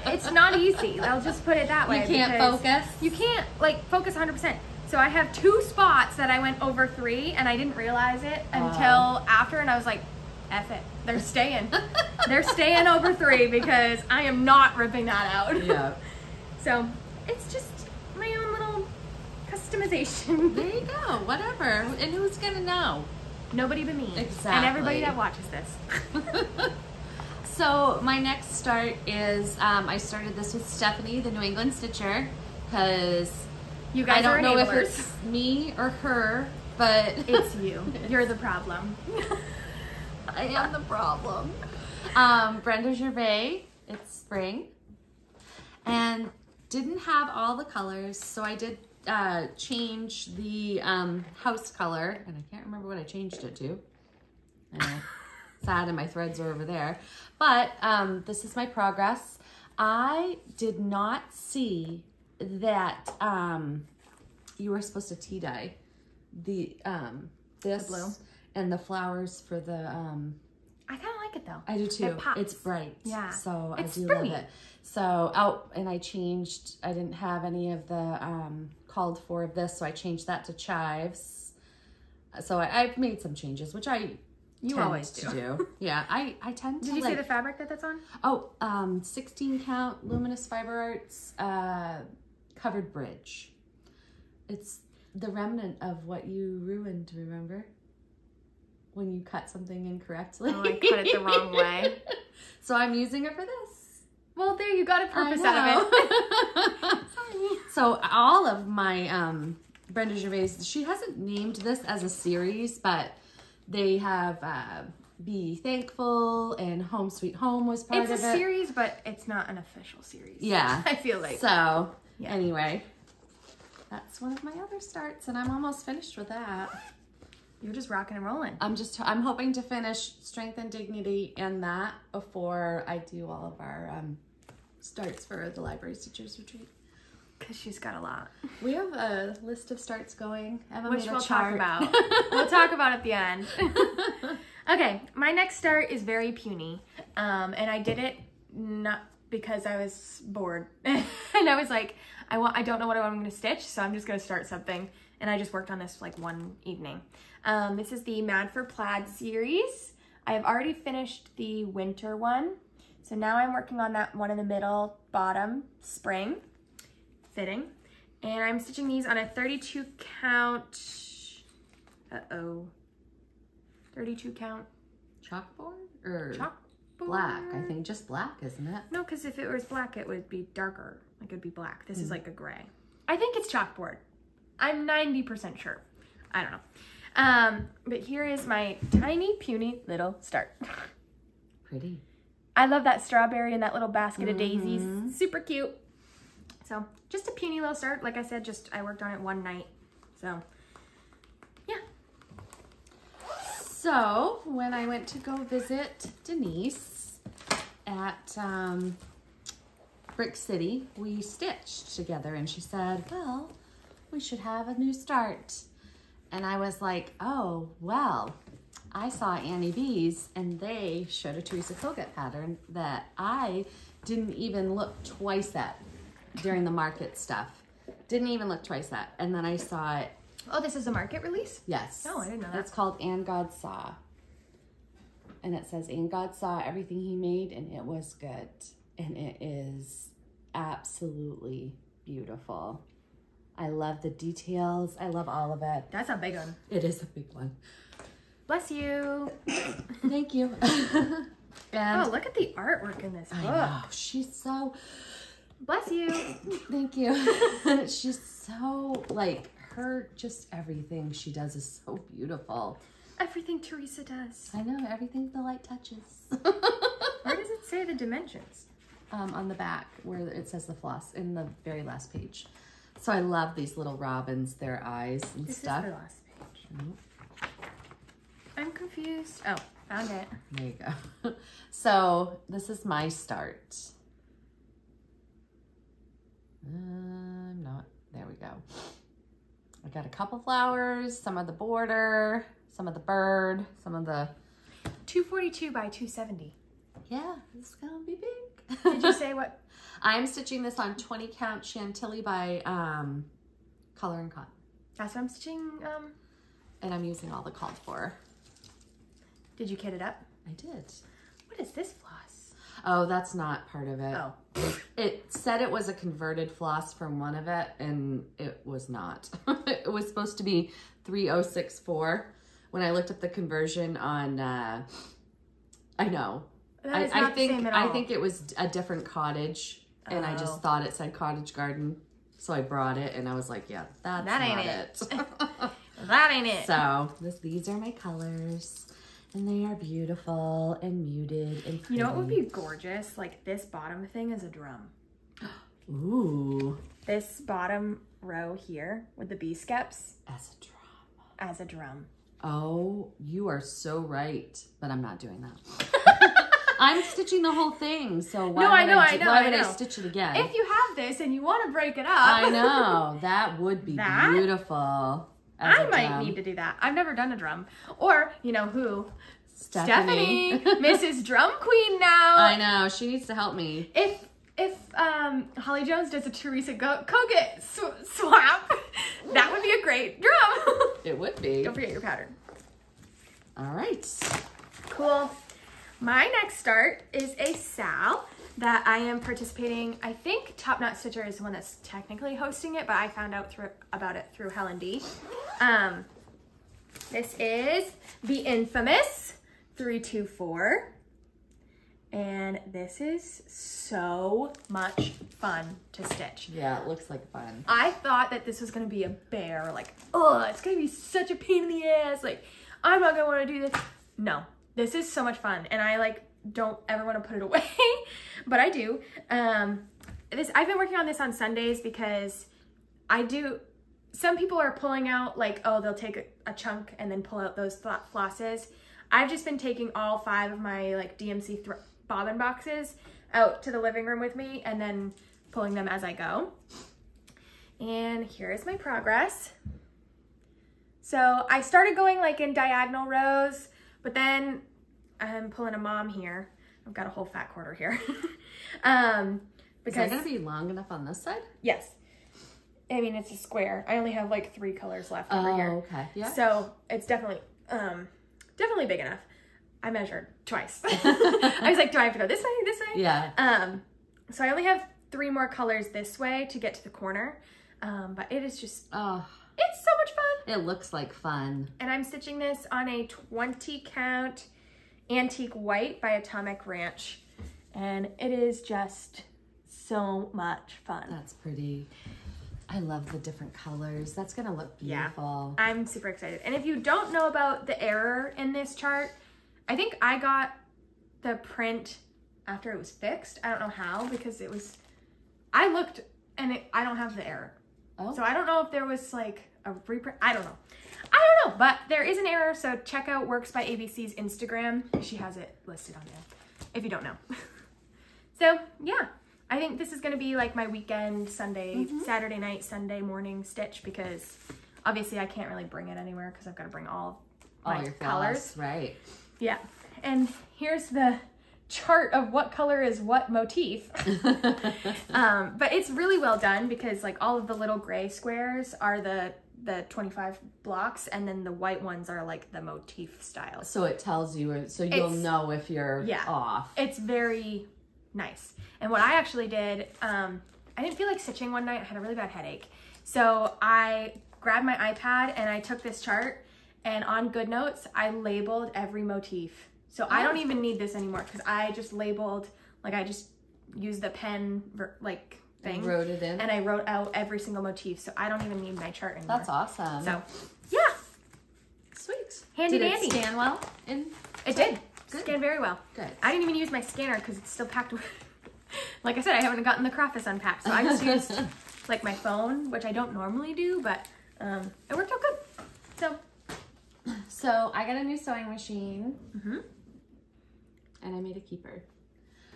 it's not easy. I'll just put it that way. You can't because focus? You can't like focus 100%. So I have 2 spots that I went over 3 and I didn't realize it until after, and I was like, F it. They're staying. They're staying over 3 because I am not ripping that out. Yeah. So it's just my own little customization. There you go. Whatever. And who's gonna know? Nobody but me. Exactly. And everybody that watches this. So my next start is I started this with Stephanie, the New England Stitcher, because You guys I don't are know if enablers. it's me or her, but It's you. You're the problem. I am the problem. Brenda Gervais, it's spring, and didn't have all the colors, so I did change the house color, and I can't remember what I changed it to. Sad, and my threads are over there. But this is my progress. I did not see that you were supposed to tea dye the this blue and the flowers for the I kind of like it though. I do too. It pops. It's bright. Yeah. So It's I do springy. love it. So and I changed, I didn't have any of the called for of this, so I changed that to chives. So I've made some changes, which you always do. Yeah, I tend to Did you like, see the fabric that's on? Oh, 16 count luminous fiber arts covered bridge. It's the remnant of what you ruined, remember? When you cut something incorrectly. Oh, I cut it the wrong way. So I'm using it for this. Well, there you got a purpose I out of it. know. Sorry. So all of my Brenda Gervais, she hasn't named this as a series, but they have Be Thankful and Home Sweet Home was part of it. It's a series, but it's not an official series. Yeah. I feel like. So Yeah. anyway, that's one of my other starts, and I'm almost finished with that. You're just rocking and rolling. I'm hoping to finish Strength and Dignity and that before I do all of our starts for the Library Teachers Retreat. Because she's got a lot. We have a list of starts going. Which we'll talk about. We'll talk about at the end. Okay, my next start is very puny. And I did it not because I was bored. And I was like, I don't know what I'm going to stitch, so I'm just going to start something. And I just worked on this like one evening. This is the Mad for Plaid series. I have already finished the winter one. So now I'm working on that one in the middle, bottom, spring, fitting. And I'm stitching these on a 32 count, 32 count. Chalkboard? Or Chalkboard? black, I think. Just black, isn't it? No, because if it was black, it would be darker. Like it would be black. This is like a gray. I think it's chalkboard. I'm 90% sure. I don't know. But here is my tiny, puny little start. Pretty. I love that strawberry and that little basket of daisies. Super cute. So just a puny little start. Like I said, I worked on it one night. So yeah. So when I went to go visit Denise at Brick City, we stitched together and she said, well, we should have a new start. And I was like, oh, well, I saw Annie B's and they showed a Teresa Kogut pattern that I didn't even look twice at during the market stuff. Didn't even look twice at. And then I saw it. Oh, this is a market release? Yes. Oh, I didn't know that. It's called And God Saw. And it says, and God saw everything he made and it was good. And it is absolutely beautiful. I love the details. I love all of it. That's a big one. It is a big one. Bless you. Thank you. And oh, look at the artwork in this book. I know. She's so... Bless you. Thank you. She's so, like, just everything she does is so beautiful. Everything Teresa does. I know. Everything the light touches. Where does it say the dimensions? On the back where it says the floss in the very last page. So I love these little robins, their eyes and stuff. This is the last page. I'm confused. Oh, found it. There you go. So this is my start. I'm not. There we go. I got a couple flowers, some of the border, some of the bird, some of the... 242 by 270. Yeah, it's gonna be big. Did you say what? I'm stitching this on 20 count Chantilly by Color and Cotton. That's what I'm stitching. And I'm using all the called for. Did you kit it up? I did. What is this floss? Oh, that's not part of it. Oh. It said it was a converted floss from one of it, and it was not. It was supposed to be 3064. When I looked up the conversion on, I know. That is not the same at all. I think it was a different cottage, and I just thought it said Cottage Garden, so I brought it, and I was like, yeah, that ain't it. That ain't it. So these are my colors. And they are beautiful and muted and pretty. You know what would be gorgeous? Like this bottom thing is a drum. Ooh. This bottom row here with the bee skeps. As a drum. As a drum. Oh, you are so right. But I'm not doing that. I'm stitching the whole thing. So why would I stitch it again? If you have this and you want to break it up. I know. That would be beautiful. I might need to do that. I've never done a drum. Or, you know who? Stephanie. Mrs. Drum Queen now. I know. She needs to help me. If Holly Jones does a Teresa Kogut swap, that would be a great drum. It would be. Don't forget your pattern. All right. Cool. My next start is a Sal that I am participating. I think Top Knot Stitcher is the one that's technically hosting it, but I found out about it through Helen D. This is the infamous 324. And this is so much fun to stitch. Yeah, it looks like fun. I thought that this was gonna be a bear, like, oh, it's gonna be such a pain in the ass. Like, I'm not gonna wanna do this. No, this is so much fun. And I like, don't ever wanna put it away, but I do. I've been working on this on Sundays because some people are pulling out like, oh, they'll take a chunk and then pull out those flosses. I've just been taking all 5 of my like DMC bobbin boxes out to the living room with me and then pulling them as I go. And here is my progress. So I started going like in diagonal rows, but then I'm pulling a mom here. I've got a whole fat quarter here. Is that gonna be long enough on this side? Yes. I mean, it's a square. I only have like 3 colors left over here. Okay. Yeah. So it's definitely big enough. I measured twice. I was like, do I have to go this way, this way? Yeah. So I only have 3 more colors this way to get to the corner. But it is just, it's so much fun. It looks like fun. And I'm stitching this on a 20 count antique white by Atomic Ranch. And it is just so much fun. That's pretty. I love the different colors. That's gonna look beautiful. Yeah, I'm super excited. And if you don't know about the error in this chart, I think I got the print after it was fixed. I don't know how, because it was, I looked and I don't have the error. Oh. So I don't know if there was like a reprint. I don't know. But there is an error. So check out Works by ABC's Instagram. She has it listed on there if you don't know. So yeah, I think this is going to be like my weekend Sunday, Saturday night, Sunday morning stitch, because obviously I can't really bring it anywhere because I've got to bring all my your colors. Right. Yeah. And here's the chart of what color is what motif. But it's really well done because like all of the little gray squares are the 25 blocks, and then the white ones are like the motif style. So it tells you, so you'll know if you're off. It's very nice. And what I actually did, I didn't feel like stitching one night. I had a really bad headache. So I grabbed my iPad and I took this chart, and on GoodNotes, I labeled every motif. So I don't even need this anymore because I just labeled, like I just used the pen like thing. And wrote it in. And I wrote out every single motif. So I don't even need my chart anymore. That's awesome. So yeah. Sweet. Handy dandy. Did it scan well? It did. Good. Scanned very well. Good. I didn't even use my scanner because it's still packed with, like I said, I haven't gotten the Craftus unpacked. So I just used like my phone, which I don't normally do, but it worked out good. So I got a new sewing machine. And I made a keeper.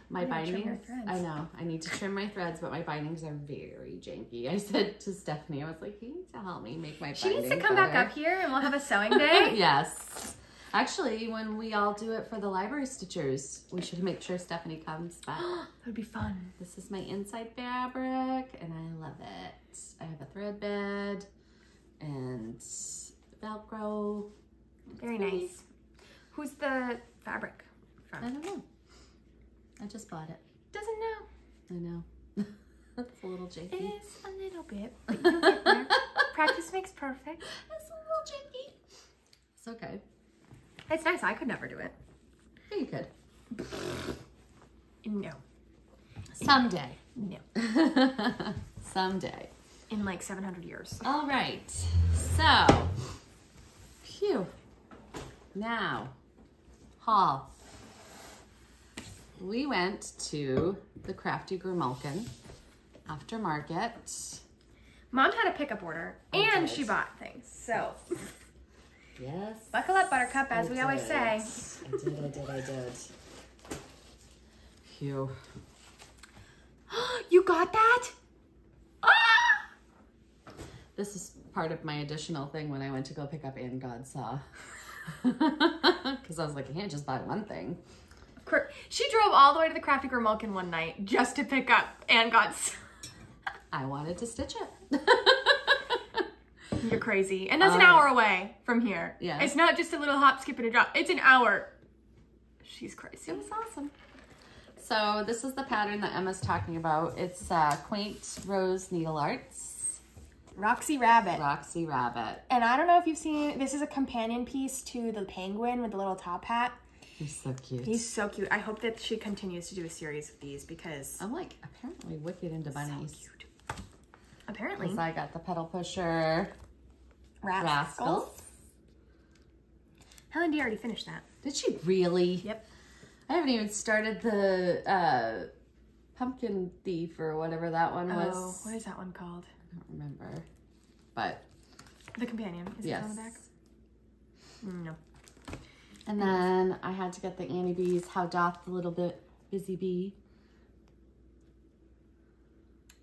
My bindings, I know, I need to trim my threads, but my bindings are very janky. I said to Stephanie, I was like, you need to help me make my bindings She needs to come back up here and we'll have a sewing day. Yes. Actually, when we all do it for the library stitchers, we should make sure Stephanie comes back. That would be fun. This is my inside fabric and I love it. I have a thread bed and Velcro. Very nice. Who's the fabric from? I don't know. I just bought it. Doesn't know. I know. It's a little janky. It is a little bit, but you'll get there. Practice makes perfect. It's a little janky. It's okay. It's nice. I could never do it. Yeah, you could. No. Someday. No. Someday. In like 700 years. All right. So, phew. Now, haul. We went to the Crafty Grimalkin aftermarket. Mom had a pickup order and she bought things. So, yes. Buckle up, Buttercup, as we always say. I did. Phew. You got that? Ah! This is part of my additional thing when I went to go pick up And God Saw. Because I was like, I can't just buy one thing. She drove all the way to the Crafty Grimalkin one night just to pick up And God Saw. I wanted to stitch it. You're crazy. And that's an hour away from here. Yeah. It's not just a little hop, skip, and a drop. It's an hour. She's crazy. It was awesome. So this is the pattern that Emma's talking about. It's Quaint Rose Needle Arts. Roxy Rabbit. Roxy Rabbit. And I don't know if you've seen, this is a companion piece to the penguin with the little top hat. He's so cute. He's so cute. I hope that she continues to do a series of these because I'm like apparently wicked into bunnies. So cute. Apparently. Because I got the pedal pusher. Rascals. Helen D already finished that. Did she really? Yep. I haven't even started the pumpkin thief or whatever that one was. Oh, what is that one called? I don't remember. But the companion. Is it on the back? No. And then I had to get the Annie B's How Doth the Little Bit Busy Bee.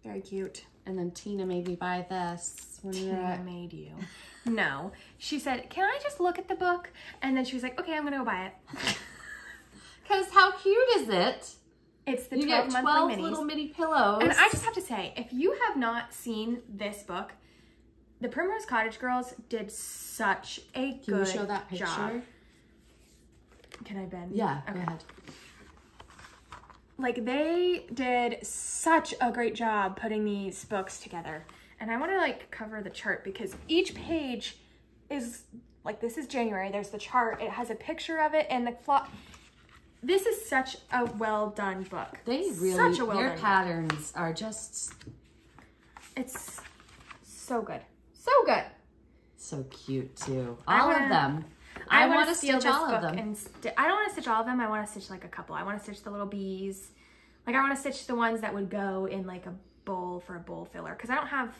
Very cute. And then Tina made me buy this. When Tina made you. No. She said, can I just look at the book? And then she was like, okay, I'm going to go buy it. Because how cute is it? It's the 12 you get 12 monthly minis. Little mini pillows. And I just have to say, if you have not seen this book, the Primrose Cottage girls did such a good job. Can you show that picture? Can I bend? Yeah, okay. Go ahead. Like, they did such a great job putting these books together. And I want to, like, cover the chart because each page is, like, this is January. There's the chart. It has a picture of it and the This is such a well-done book. They really, their patterns are just... It's So good. So good. So cute too. All of them. I want to stitch all of them. I don't want to stitch all of them. I want to stitch like a couple. I want to stitch the little bees. Like I want to stitch the ones that would go in like a bowl for a bowl filler. Because I don't have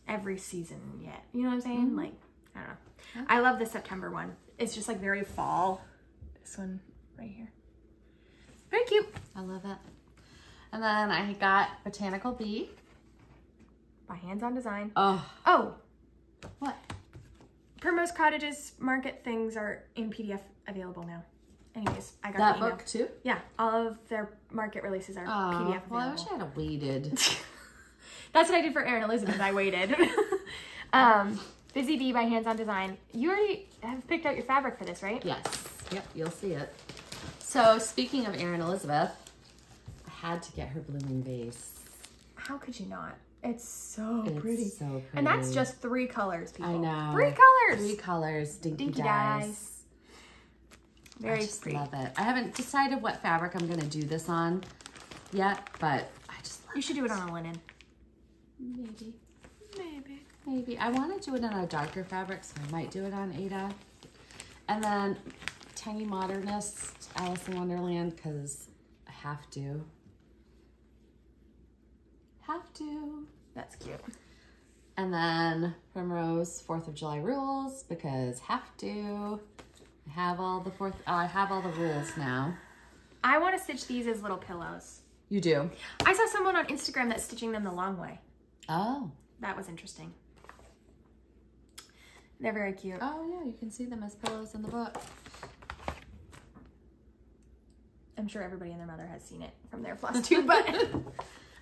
every season yet. You know what I'm saying? Like, I don't know. Okay. I love the September one. It's just like very fall. This one right here. Very cute. I love it. And then I got Botanical Bee. By Hands On Design. Oh. What? Primrose Cottage's market things are in PDF available now. Anyways, I got that the email. book too? Yeah, all of their market releases are PDF available. Well, I wish I had waited. That's what I did for Erin Elizabeth. I waited. Busy Bee by Hands On Design. You already have picked out your fabric for this, right? Yes. Yep, you'll see it. So, speaking of Erin Elizabeth, I had to get her blooming vase. How could you not? It's so pretty. So pretty. And that's just 3 colors, people. I know. 3 colors. 3 colors. Dinky Dinky dyes. dyes. Very I just pretty. love it. I haven't decided what fabric I'm going to do this on yet, but I just love it. You should do it on a linen. Maybe. Maybe. Maybe. I want to do it on a darker fabric, so I might do it on Ada. And then Tiny Modernist, Alice in Wonderland, because I have to. Have to. That's cute. And then Primrose 4th of July rules, because have to. I have all the rules now. I want to stitch these as little pillows. You do? I saw someone on Instagram that's stitching them the long way. Oh. That was interesting. They're very cute. Oh yeah, you can see them as pillows in the book. I'm sure everybody and their mother has seen it from their Flosstube, but...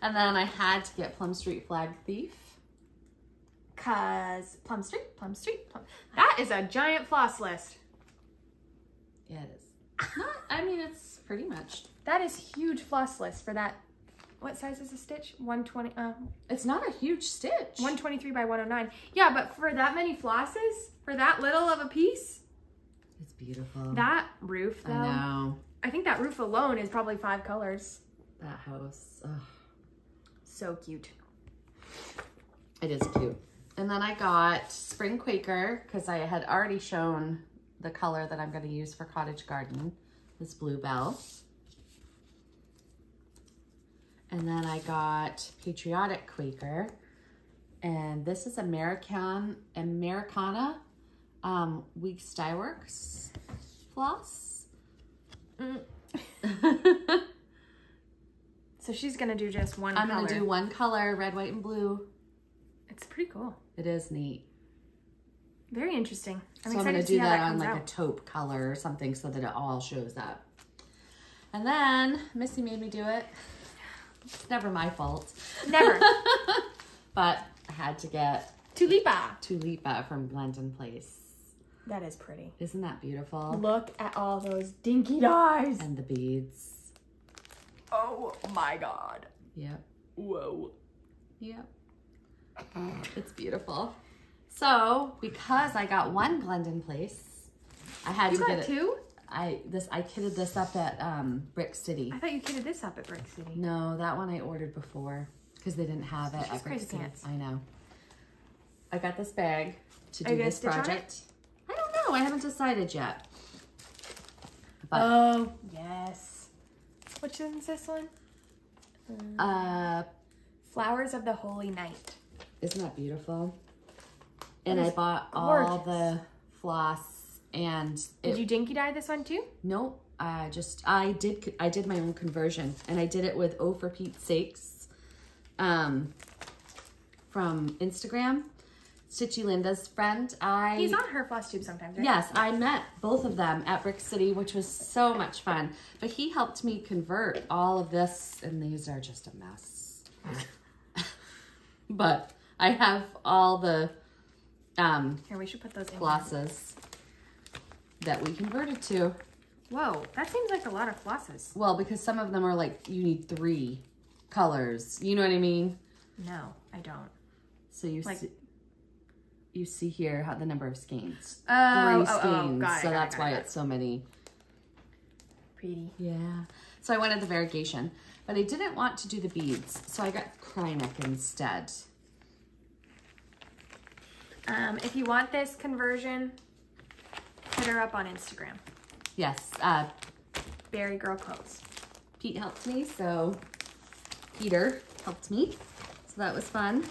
And then I had to get Plum Street Flag Thief. Cause Plum Street. That is a giant floss list. Yeah, it is. I mean, it's pretty much. That is huge floss list for that. What size is a stitch? 120. It's not a huge stitch. 123 by 109. Yeah, but for that many flosses, for that little of a piece. It's beautiful. That roof, though. I know. I think that roof alone is probably 5 colors. That house. Ugh. So cute. It is cute. And then I got Spring Quaker because I had already shown the color that I'm going to use for Cottage Garden, this Bluebell. And then I got Patriotic Quaker, and this is Americana Weeks Dye Works floss. So she's gonna do just one color. I'm gonna do one color, red, white, and blue. It's pretty cool. It is neat. Very interesting. I'm gonna do that on like a taupe color or something so that it all shows up. And then Missy made me do it. It's never my fault. Never. But I had to get Tulipa from Blendon Place. That is pretty. Isn't that beautiful? Look at all those dinky dyes. And the beads. Oh my God. Yep. Whoa. Yep. It's beautiful. So, because I got one Blendon Place, I had to get it. You got 2? I kitted this up at Brick City. I thought you kitted this up at Brick City. No, that one I ordered before because they didn't have it at Brick City. Pants. I know. I got this bag to do this project. I don't know. I haven't decided yet. But, oh, yes. Which one's this one? Flowers of the Holy Night. Isn't that beautiful? And I bought all the floss and... Did you dinky dye this one too? Nope. I did my own conversion, and I did it with Oh for Pete's Sakes from Instagram. Stitchy Linda's friend. He's on her Flosstube sometimes, right? Yes, I met both of them at Brick City, which was so much fun. But he helped me convert all of this, and these are just a mess. But I have all the here, we should put those in flosses that we converted to. Whoa, that seems like a lot of flosses. Well, because some of them are like, you need 3 colors. You know what I mean? No, I don't. So you see here how the number of skeins. 3 got skeins. it, So that's why it's so many. Pretty. Yeah. So I wanted the variegation, but I didn't want to do the beads. So I got Kryneck instead. If you want this conversion, hit her up on Instagram. Yes. Berry Girl Clothes. Pete helped me, so Peter helped me. So that was fun.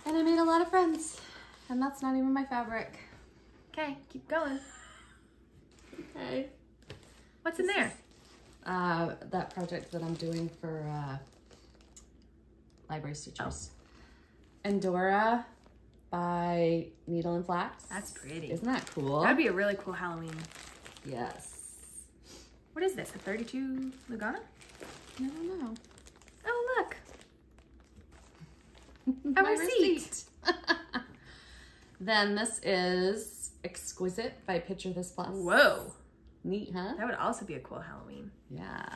And I made a lot of friends. And that's not even my fabric. Okay, keep going. Okay. What's in there? That project that I'm doing for Library Stitchers. Endora by Needle and Flax. That's pretty. Isn't that cool? That'd be a really cool Halloween. Yes. What is this, a 32 Lugana? I don't know. Oh, look. My A receipt. Then this is Exquisite by Picture This Plus. Whoa. Neat, huh? That would also be a cool Halloween. Yeah.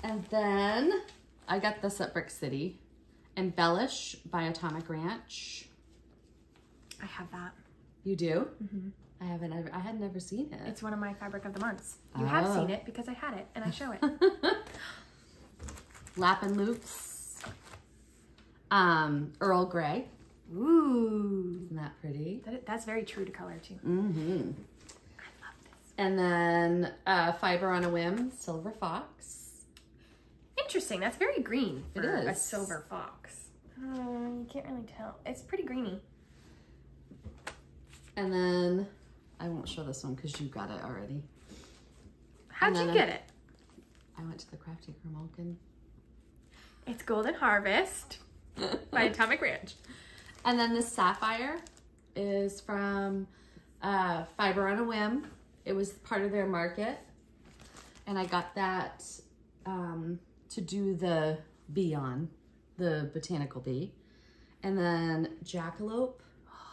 And then I got this at Brick City. Embellish by Atomic Ranch. I have that. You do? Mm-hmm. I had never seen it. It's one of my fabric of the months. You have seen it because I had it and I show it. Lap and Loops. Earl Grey. Ooh. Isn't that pretty? That's very true to color too. Mm-hmm. I love this. And then Fiber on a Whim, Silver Fox. Interesting. That's very green for It a is. silver fox. You can't really tell. It's pretty greeny. And then I won't show this one because you got it already. How'd you get it? I went to the Crafty Grimalkin. It's Golden Harvest by Atomic Ranch. And then this Sapphire is from Fiber on a Whim. It was part of their market. And I got that to do the bee on, the botanical bee. And then Jackalope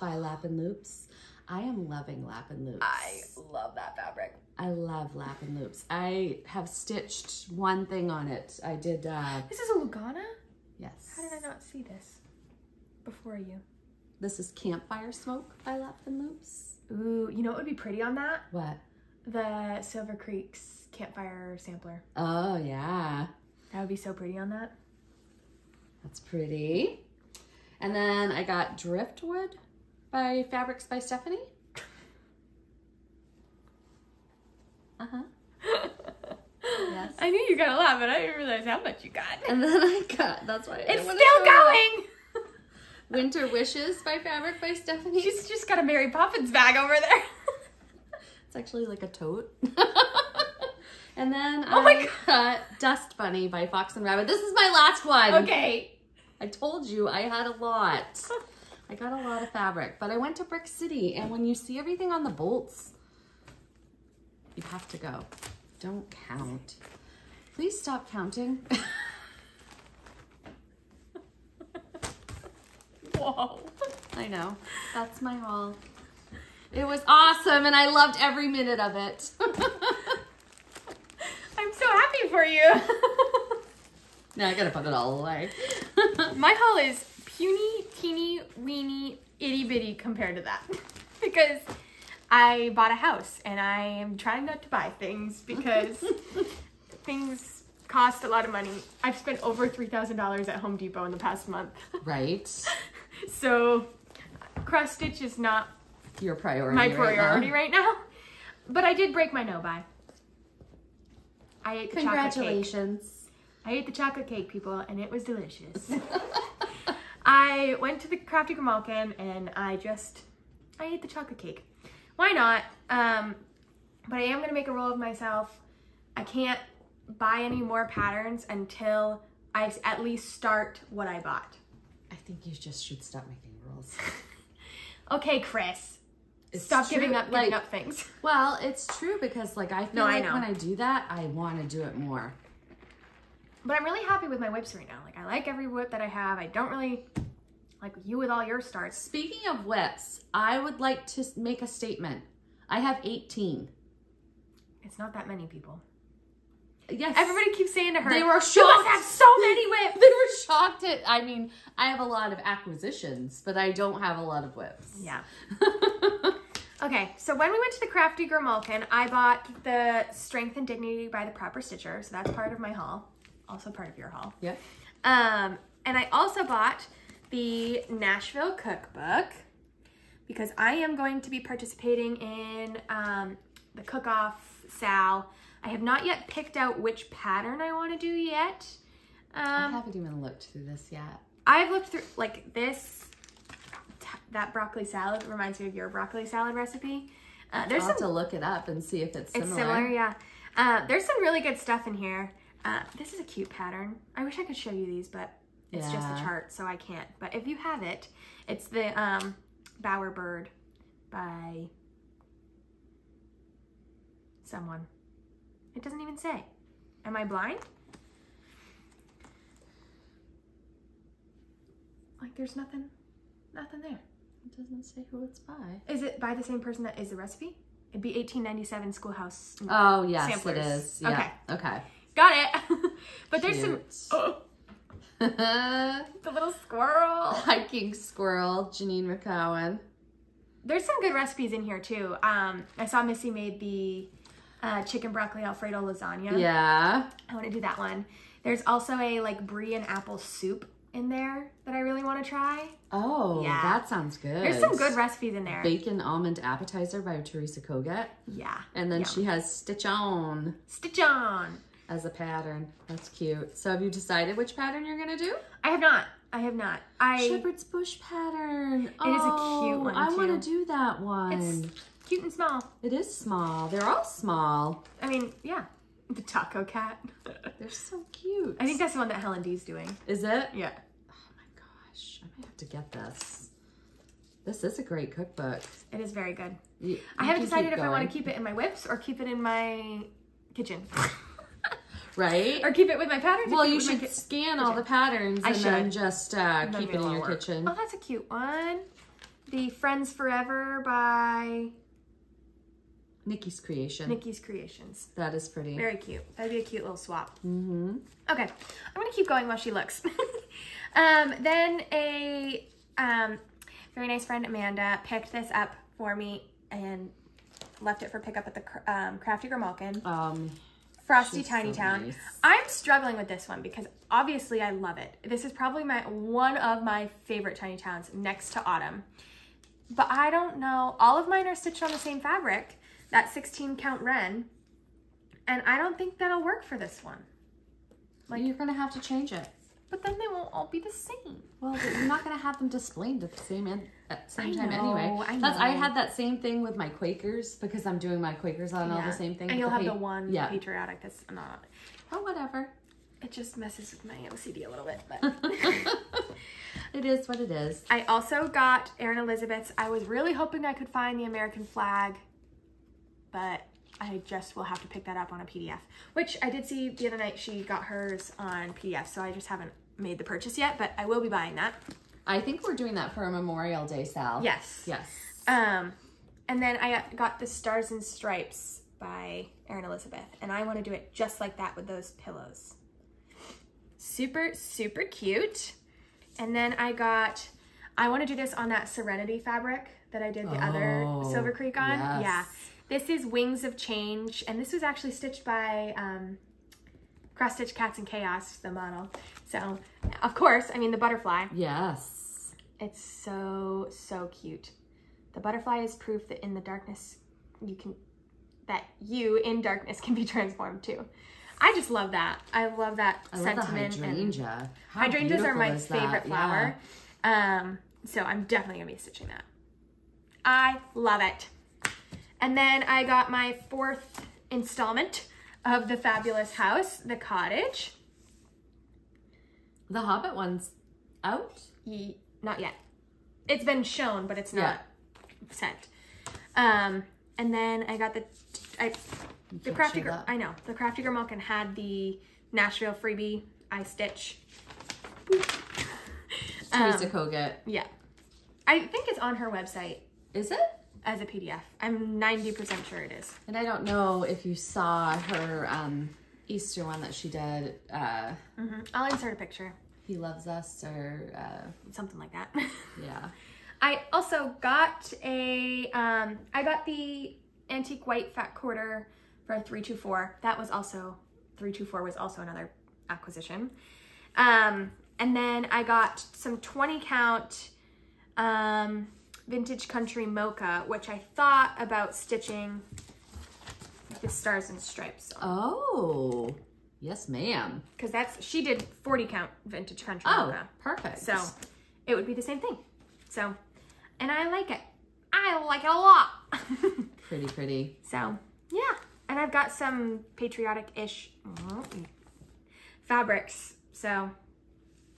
by Lap and Loops. I am loving Lap and Loops. I love that fabric. I love Lap and Loops. I have stitched one thing on it. I did, This is a Lugana? yes. How did I not see this before you? This is Campfire Smoke by Lap and Loops. Ooh, you know what would be pretty on that? What? The Silver Creek's Campfire Sampler. Oh, yeah. That would be so pretty on that. That's pretty. And then I got Driftwood by Fabrics by Stephanie. Uh-huh. Yes. I knew you got a lot, but I didn't realize how much you got. And then I got, that's why I It's didn't still wanna show it. going! Winter Wishes by Fabric by Stephanie. She's just got a Mary Poppins bag over there. It's actually like a tote. And then Oh my I got Dust Bunny by Fox and Rabbit. This is my last one. Okay. I told you I had a lot. I got a lot of fabric, but I went to Brick City, and when you see everything on the bolts, you have to go. Don't count. Please stop counting. Whoa. I know. That's my haul. It was awesome, and I loved every minute of it. I'm so happy for you. Now I gotta put it all away. My haul is puny, teeny, weeny, itty bitty compared to that. Because I bought a house and I am trying not to buy things because things cost a lot of money. I've spent over $3,000 at Home Depot in the past month. Right. So cross stitch is not Your priority. my priority right now. But I did break my no-buy. I ate the chocolate cake. Congratulations. I ate the chocolate cake, people, and it was delicious. I went to the Crafty Grimalkin and I ate the chocolate cake. Why not? But I am gonna make a roll of myself. I can't buy any more patterns until I at least start what I bought. I think you just should stop making rules. Okay, Chris. It's Stop true, giving like- up things. Well, it's true because like I feel No, I like know. when I do that, I want to do it more. But I'm really happy with my whips right now. Like, I like every whip that I have. I don't really like you with all your starts. Speaking of whips, I would like to make a statement. I have 18. It's not that many people. Yes. Everybody keeps saying to her, They were "You must shocked. have so many whips." They were shocked at, I mean, I have a lot of acquisitions, but I don't have a lot of whips. Yeah. Okay, so when we went to the Crafty Grimalkin, I bought the Strength and Dignity by the Proper Stitcher. So that's part of my haul. Also part of your haul. Yeah. And I also bought the Nashville cookbook because I am going to be participating in the cook-off Sal. I have not yet picked out which pattern I want to do yet. I haven't even looked through this yet. I've looked through, like this, that broccoli salad reminds me of your broccoli salad recipe. There's I'll have to look it up and see if it's similar. It's similar, yeah. There's some really good stuff in here. This is a cute pattern. I wish I could show you these, but it's just a chart, so I can't. But if you have it, it's the Bower Bird by someone. It doesn't even say. Am I blind? Like there's nothing there. It doesn't say who it's by. Is it by the same person that is the recipe? It'd be 1897 Schoolhouse. Oh, yes, samplers. it is. Yeah. Okay. Okay. Got it. But there's Cute. some... the little squirrel. Hiking squirrel, Janine McCowan. There's some good recipes in here, too. I saw Missy made the chicken broccoli Alfredo lasagna. Yeah. I want to do that one. There's also a, like, brie and apple soup in there that I really want to try. Oh, yeah. That sounds good. There's some good recipes in there. Bacon almond appetizer by Teresa Kogut. Yeah. And then she has Stitch On. Stitch On. As a pattern. That's cute. So have you decided which pattern you're going to do? I have not. Shepherd's Bush pattern. It is a cute one, I too. want to do that one. It's cute and small. It is small. They're all small. I mean, yeah. The taco cat. They're so cute. I think that's the one that Helen D's doing. Is it? Yeah. Oh my gosh. I might have to get this. This is a great cookbook. It is very good. You I haven't decided if I want to keep it in my whips or keep it in my kitchen. Right? Or keep it with my patterns. Well, you should scan all the patterns and then just keep it in your kitchen. Oh, that's a cute one. The Friends Forever by Nikki's Creation. Nikki's Creations. That is pretty. Very cute. That'd be a cute little swap. Mm-hmm. Okay. I'm going to keep going while she looks. Then a very nice friend, Amanda, picked this up for me and left it for pickup at the Crafty Grimalkin. Frosty Tiny Town. Nice. I'm struggling with this one because obviously I love it. This is probably one of my favorite Tiny Towns next to Autumn. But I don't know. All of mine are stitched on the same fabric, that 16 count Ren. And I don't think that'll work for this one. Like, you're going to have to change it. But then they won't all be the same. Well, you're not going to have them displayed at the same time anyway. I had that same thing with my Quakers because I'm doing my Quakers on all the same thing. And you'll have the one patriotic that's not. Oh, whatever. It just messes with my OCD a little bit. But it is what it is. I also got Erin Elizabeth's. I was really hoping I could find the American flag, but I just will have to pick that up on a PDF, which I did see the other night. She got hers on PDF, so I just haven't made the purchase yet, but I will be buying that. I think we're doing that for a Memorial Day, Sal. Yes. Yes. And then I got the Stars and Stripes by Erin Elizabeth, and I want to do it just like that with those pillows. Super, super cute. And then I want to do this on that Serenity fabric that I did the other Silver Creek on. Yes. Yeah. This is Wings of Change, and this was actually stitched by Cross Stitch Cats and Chaos, the model. So, of course, I mean the butterfly. Yes. It's so, so cute. The butterfly is proof that in the darkness, you in darkness can be transformed too. I just love that. I love that sentiment. I love the hydrangea. Hydrangeas are my favorite flower. Yeah. So I'm definitely gonna be stitching that. I love it. And then I got my 4th installment of the Fabulous House, The Cottage. The Hobbit one's out? Not yet. It's been shown, but it's not sent. And then I got the Crafty Girl. I know the Crafty Grimalkin had the Nashville freebie I stitch. Teresa Kogut. Yeah, I think it's on her website. Is it? As a PDF. I'm 90% sure it is. And I don't know if you saw her Easter one that she did. I'll insert a picture. He Loves Us or something like that. Yeah. I also got I got the Antique White Fat Quarter for 324. That was also 324 was also another acquisition. And then I got some 20 count vintage country mocha, which I thought about stitching the stars and stripes on. Oh, yes, ma'am. Because she did 40 count vintage country mocha. Perfect. So it would be the same thing. So, and I like it. I like it a lot. Pretty, pretty. So, yeah. And I've got some patriotic-ish fabrics. So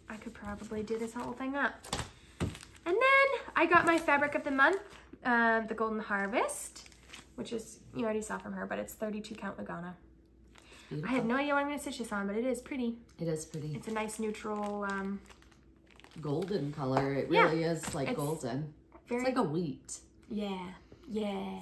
I could probably do this whole thing up. And then I got my fabric of the month, the Golden Harvest, which is, you already saw from her, but it's 32 count Lagana. Beautiful. I have no idea what I'm going to stitch this on, but it is pretty. It is pretty. It's a nice neutral... golden color. It really is like golden. It's like a wheat. Yeah. Yeah.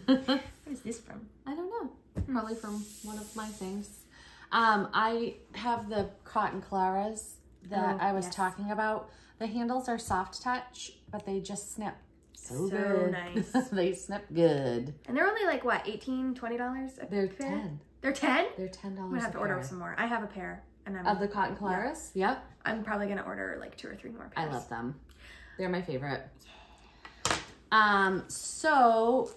What is this from? I don't know. Probably from one of my things. I have the cotton Claras that I was talking about. The handles are soft touch, but they just snip so good. Nice. They snip good. And they're only like, what, $18, $20 a They're pair? 10. They're 10? They're $10 I'm going to have to order some more. I have a pair. And of the cotton Claras? Yep. I'm probably going to order like 2 or 3 more pairs. I love them. They're my favorite. So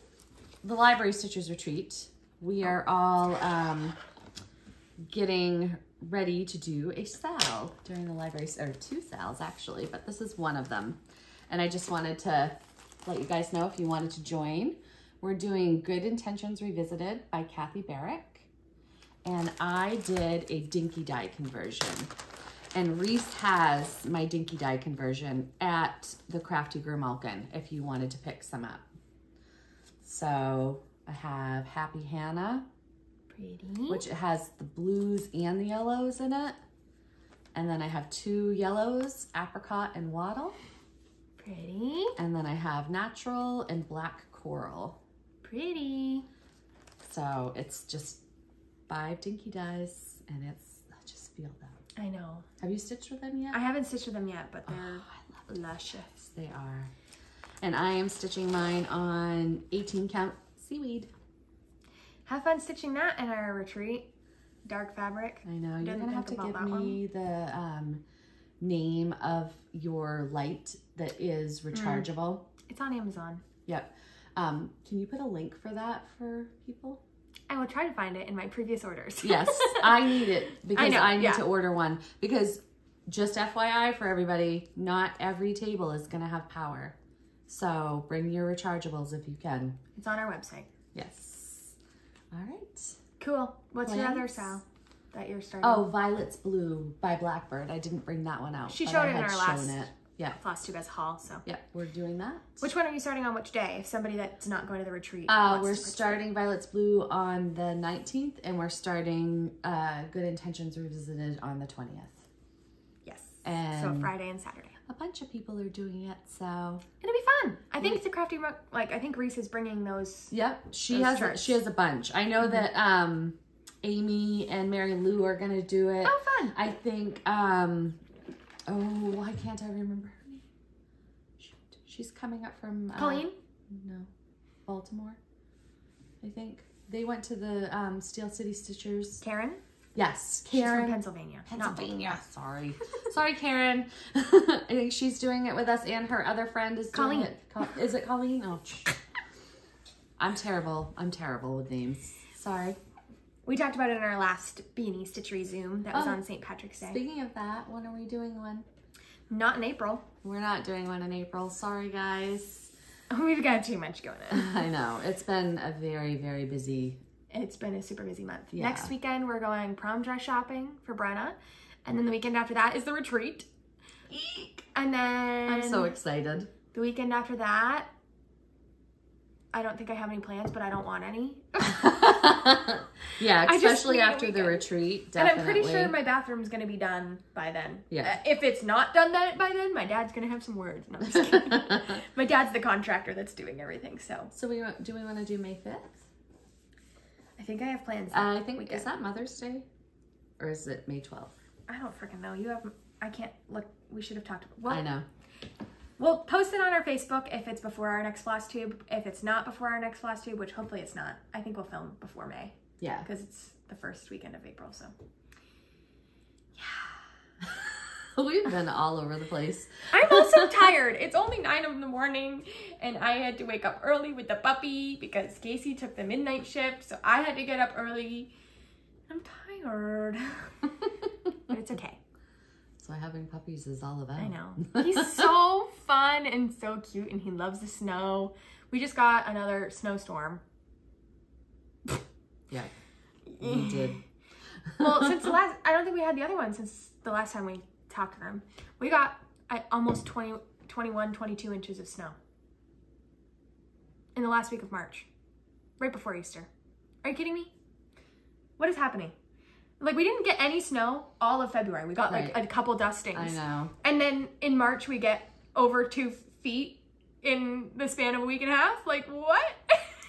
the Library Stitchers Retreat, we are all getting ready to do a sale during the library, or 2 sales actually, but this is one of them. And I just wanted to let you guys know if you wanted to join. We're doing Good Intentions Revisited by Kathy Barrick. And I did a dinky dye conversion. And Reese has my dinky dye conversion at the Crafty Grimalkin if you wanted to pick some up. So I have Happy Hannah. Pretty. Which has the blues and the yellows in it. And then I have 2 yellows, Apricot and Wattle. Pretty. And then I have Natural and Black Coral. Pretty. So it's just 5 dinky dyes and it's, I just feel them. I know. Have you stitched with them yet? I haven't stitched with them yet, but they're luscious. They are. And I am stitching mine on 18 count seaweed. Have fun stitching that in our retreat. Dark fabric. I know. You're going to have to give me the name of your light that is rechargeable. It's on Amazon. Yep. Can you put a link for that for people? I will try to find it in my previous orders. Yes, I need it because I need to order one. Because just FYI for everybody, not every table is going to have power. So bring your rechargeables if you can. It's on our website. Yes. All right. Cool. What's your other Sal that you're starting? Oh, Violet's Blue by Blackbird. I didn't bring that one out. She showed it in our last Flosstube as haul. So yeah, we're doing that. Which one are you starting on which day? If somebody that's not going to the retreat. We're starting Violet's Blue on the 19th, and we're starting Good Intentions Revisited on the 20th. Yes. And so Friday and Saturday. A bunch of people are doing it, so it'll be fun. I think it's a crafty, like I think Reese is bringing those. Yep, she has a bunch. I know that Amy and Mary Lou are gonna do it. Oh, fun! I think why can't I remember her name? Shoot. She's coming up from Colleen. No, Baltimore. I think they went to the Steel City Stitchers. Karen. Yes, Karen. She's from Pennsylvania. Pennsylvania. Sorry. Sorry, Karen. I think she's doing it with us, and her other friend is doing it. Is it Colleen? Oh, I'm terrible. I'm terrible with names. Sorry. We talked about it in our last Beanie Stitchery Zoom that was on St. Patrick's Day. Speaking of that, when are we doing one? Not in April. We're not doing one in April. Sorry, guys. We've got too much going on. I know. It's been a very, very busy. It's been a super busy month. Yeah. Next weekend, we're going prom dress shopping for Brenna. And then the weekend after that is the retreat. Eek. And then... I'm so excited. The weekend after that, I don't think I have any plans, but I don't want any. Yeah, especially after the retreat, definitely. And I'm pretty sure my bathroom's going to be done by then. Yeah. If it's not done by then, my dad's going to have some words. No, I'm just kidding. My dad's the contractor that's doing everything, so. So do we want to do May 5th? I think I have plans. I think, weekend. Is that Mother's Day? Or is it May 12th? I don't freaking know. I can't look. We should have talked about. Well, I know. We'll post it on our Facebook if it's before our next Flosstube. If it's not before our next Flosstube, which hopefully it's not, I think we'll film before May. Yeah. Because it's the first weekend of April, so. Yeah. We've been all over the place. I'm also tired. It's only 9 in the morning and I had to wake up early with the puppy because Casey took the midnight shift. So I had to get up early. I'm tired. But it's okay. That's what having puppies is all about. I know. He's so fun and so cute and he loves the snow. We just got another snowstorm. Yeah, we did. Well, since the last, I don't think we had the other one since the last time we talked to them. We got almost 21, 22 inches of snow in the last week of March, right before Easter. Are you kidding me? What is happening? Like, we didn't get any snow all of February. We got like a couple dustings. I know. And then in March, we get over 2 feet in the span of a week and a half. Like, what?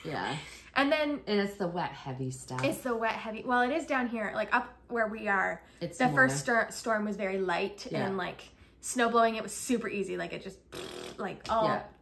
Yeah. And then... And it's the wet, heavy stuff. It's the wet, heavy... Well, it is down here, like up where we are. It's the more. first storm was very light and like snow blowing. It was super easy. Like it just like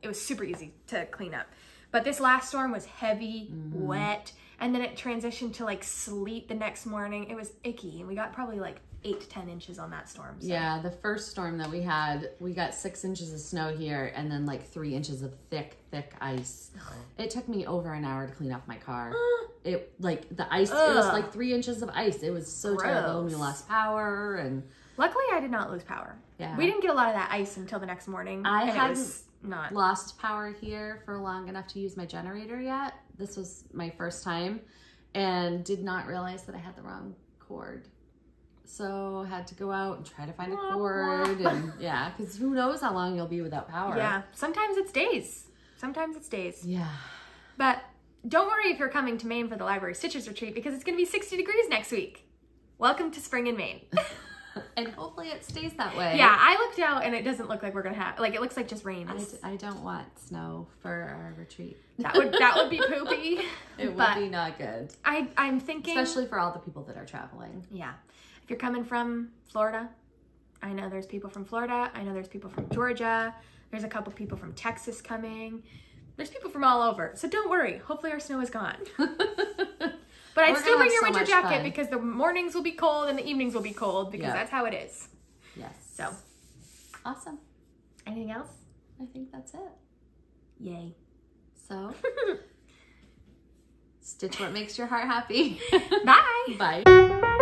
it was super easy to clean up. But this last storm was heavy, wet, and then it transitioned to like sleet the next morning. It was icky, and we got probably like 8 to 10 inches on that storm. So. Yeah, the first storm that we had, we got 6 inches of snow here and then like 3 inches of thick ice. It took me over an hour to clean off my car. It like the ice, it was like 3 inches of ice. It was so terrible. We lost power and... Luckily, I did not lose power. Yeah. We didn't get a lot of that ice until the next morning. I hadn't not lost power here for long enough to use my generator yet. This was my first time and did not realize that I had the wrong cord. So had to go out and try to find a cord and yeah, because who knows how long you'll be without power. Yeah, sometimes it's days. Sometimes it's days. Yeah. But don't worry if you're coming to Maine for the Library Stitches Retreat because it's going to be 60 degrees next week. Welcome to spring in Maine. And hopefully it stays that way. Yeah, I looked out and it doesn't look like we're gonna have, like, it looks like just rain. I don't want snow for our retreat. That would be poopy. It would be not good. I'm thinking, especially for all the people that are traveling. Yeah, if you're coming from Florida, I know there's people from Florida. I know there's people from Georgia. There's a couple people from Texas coming. There's people from all over. So don't worry. Hopefully our snow is gone. But I'd still bring your winter jacket because the mornings will be cold and the evenings will be cold because that's how it is. Yes. So. Awesome. Anything else? I think that's it. Yay. So, stitch what makes your heart happy. Bye. Bye.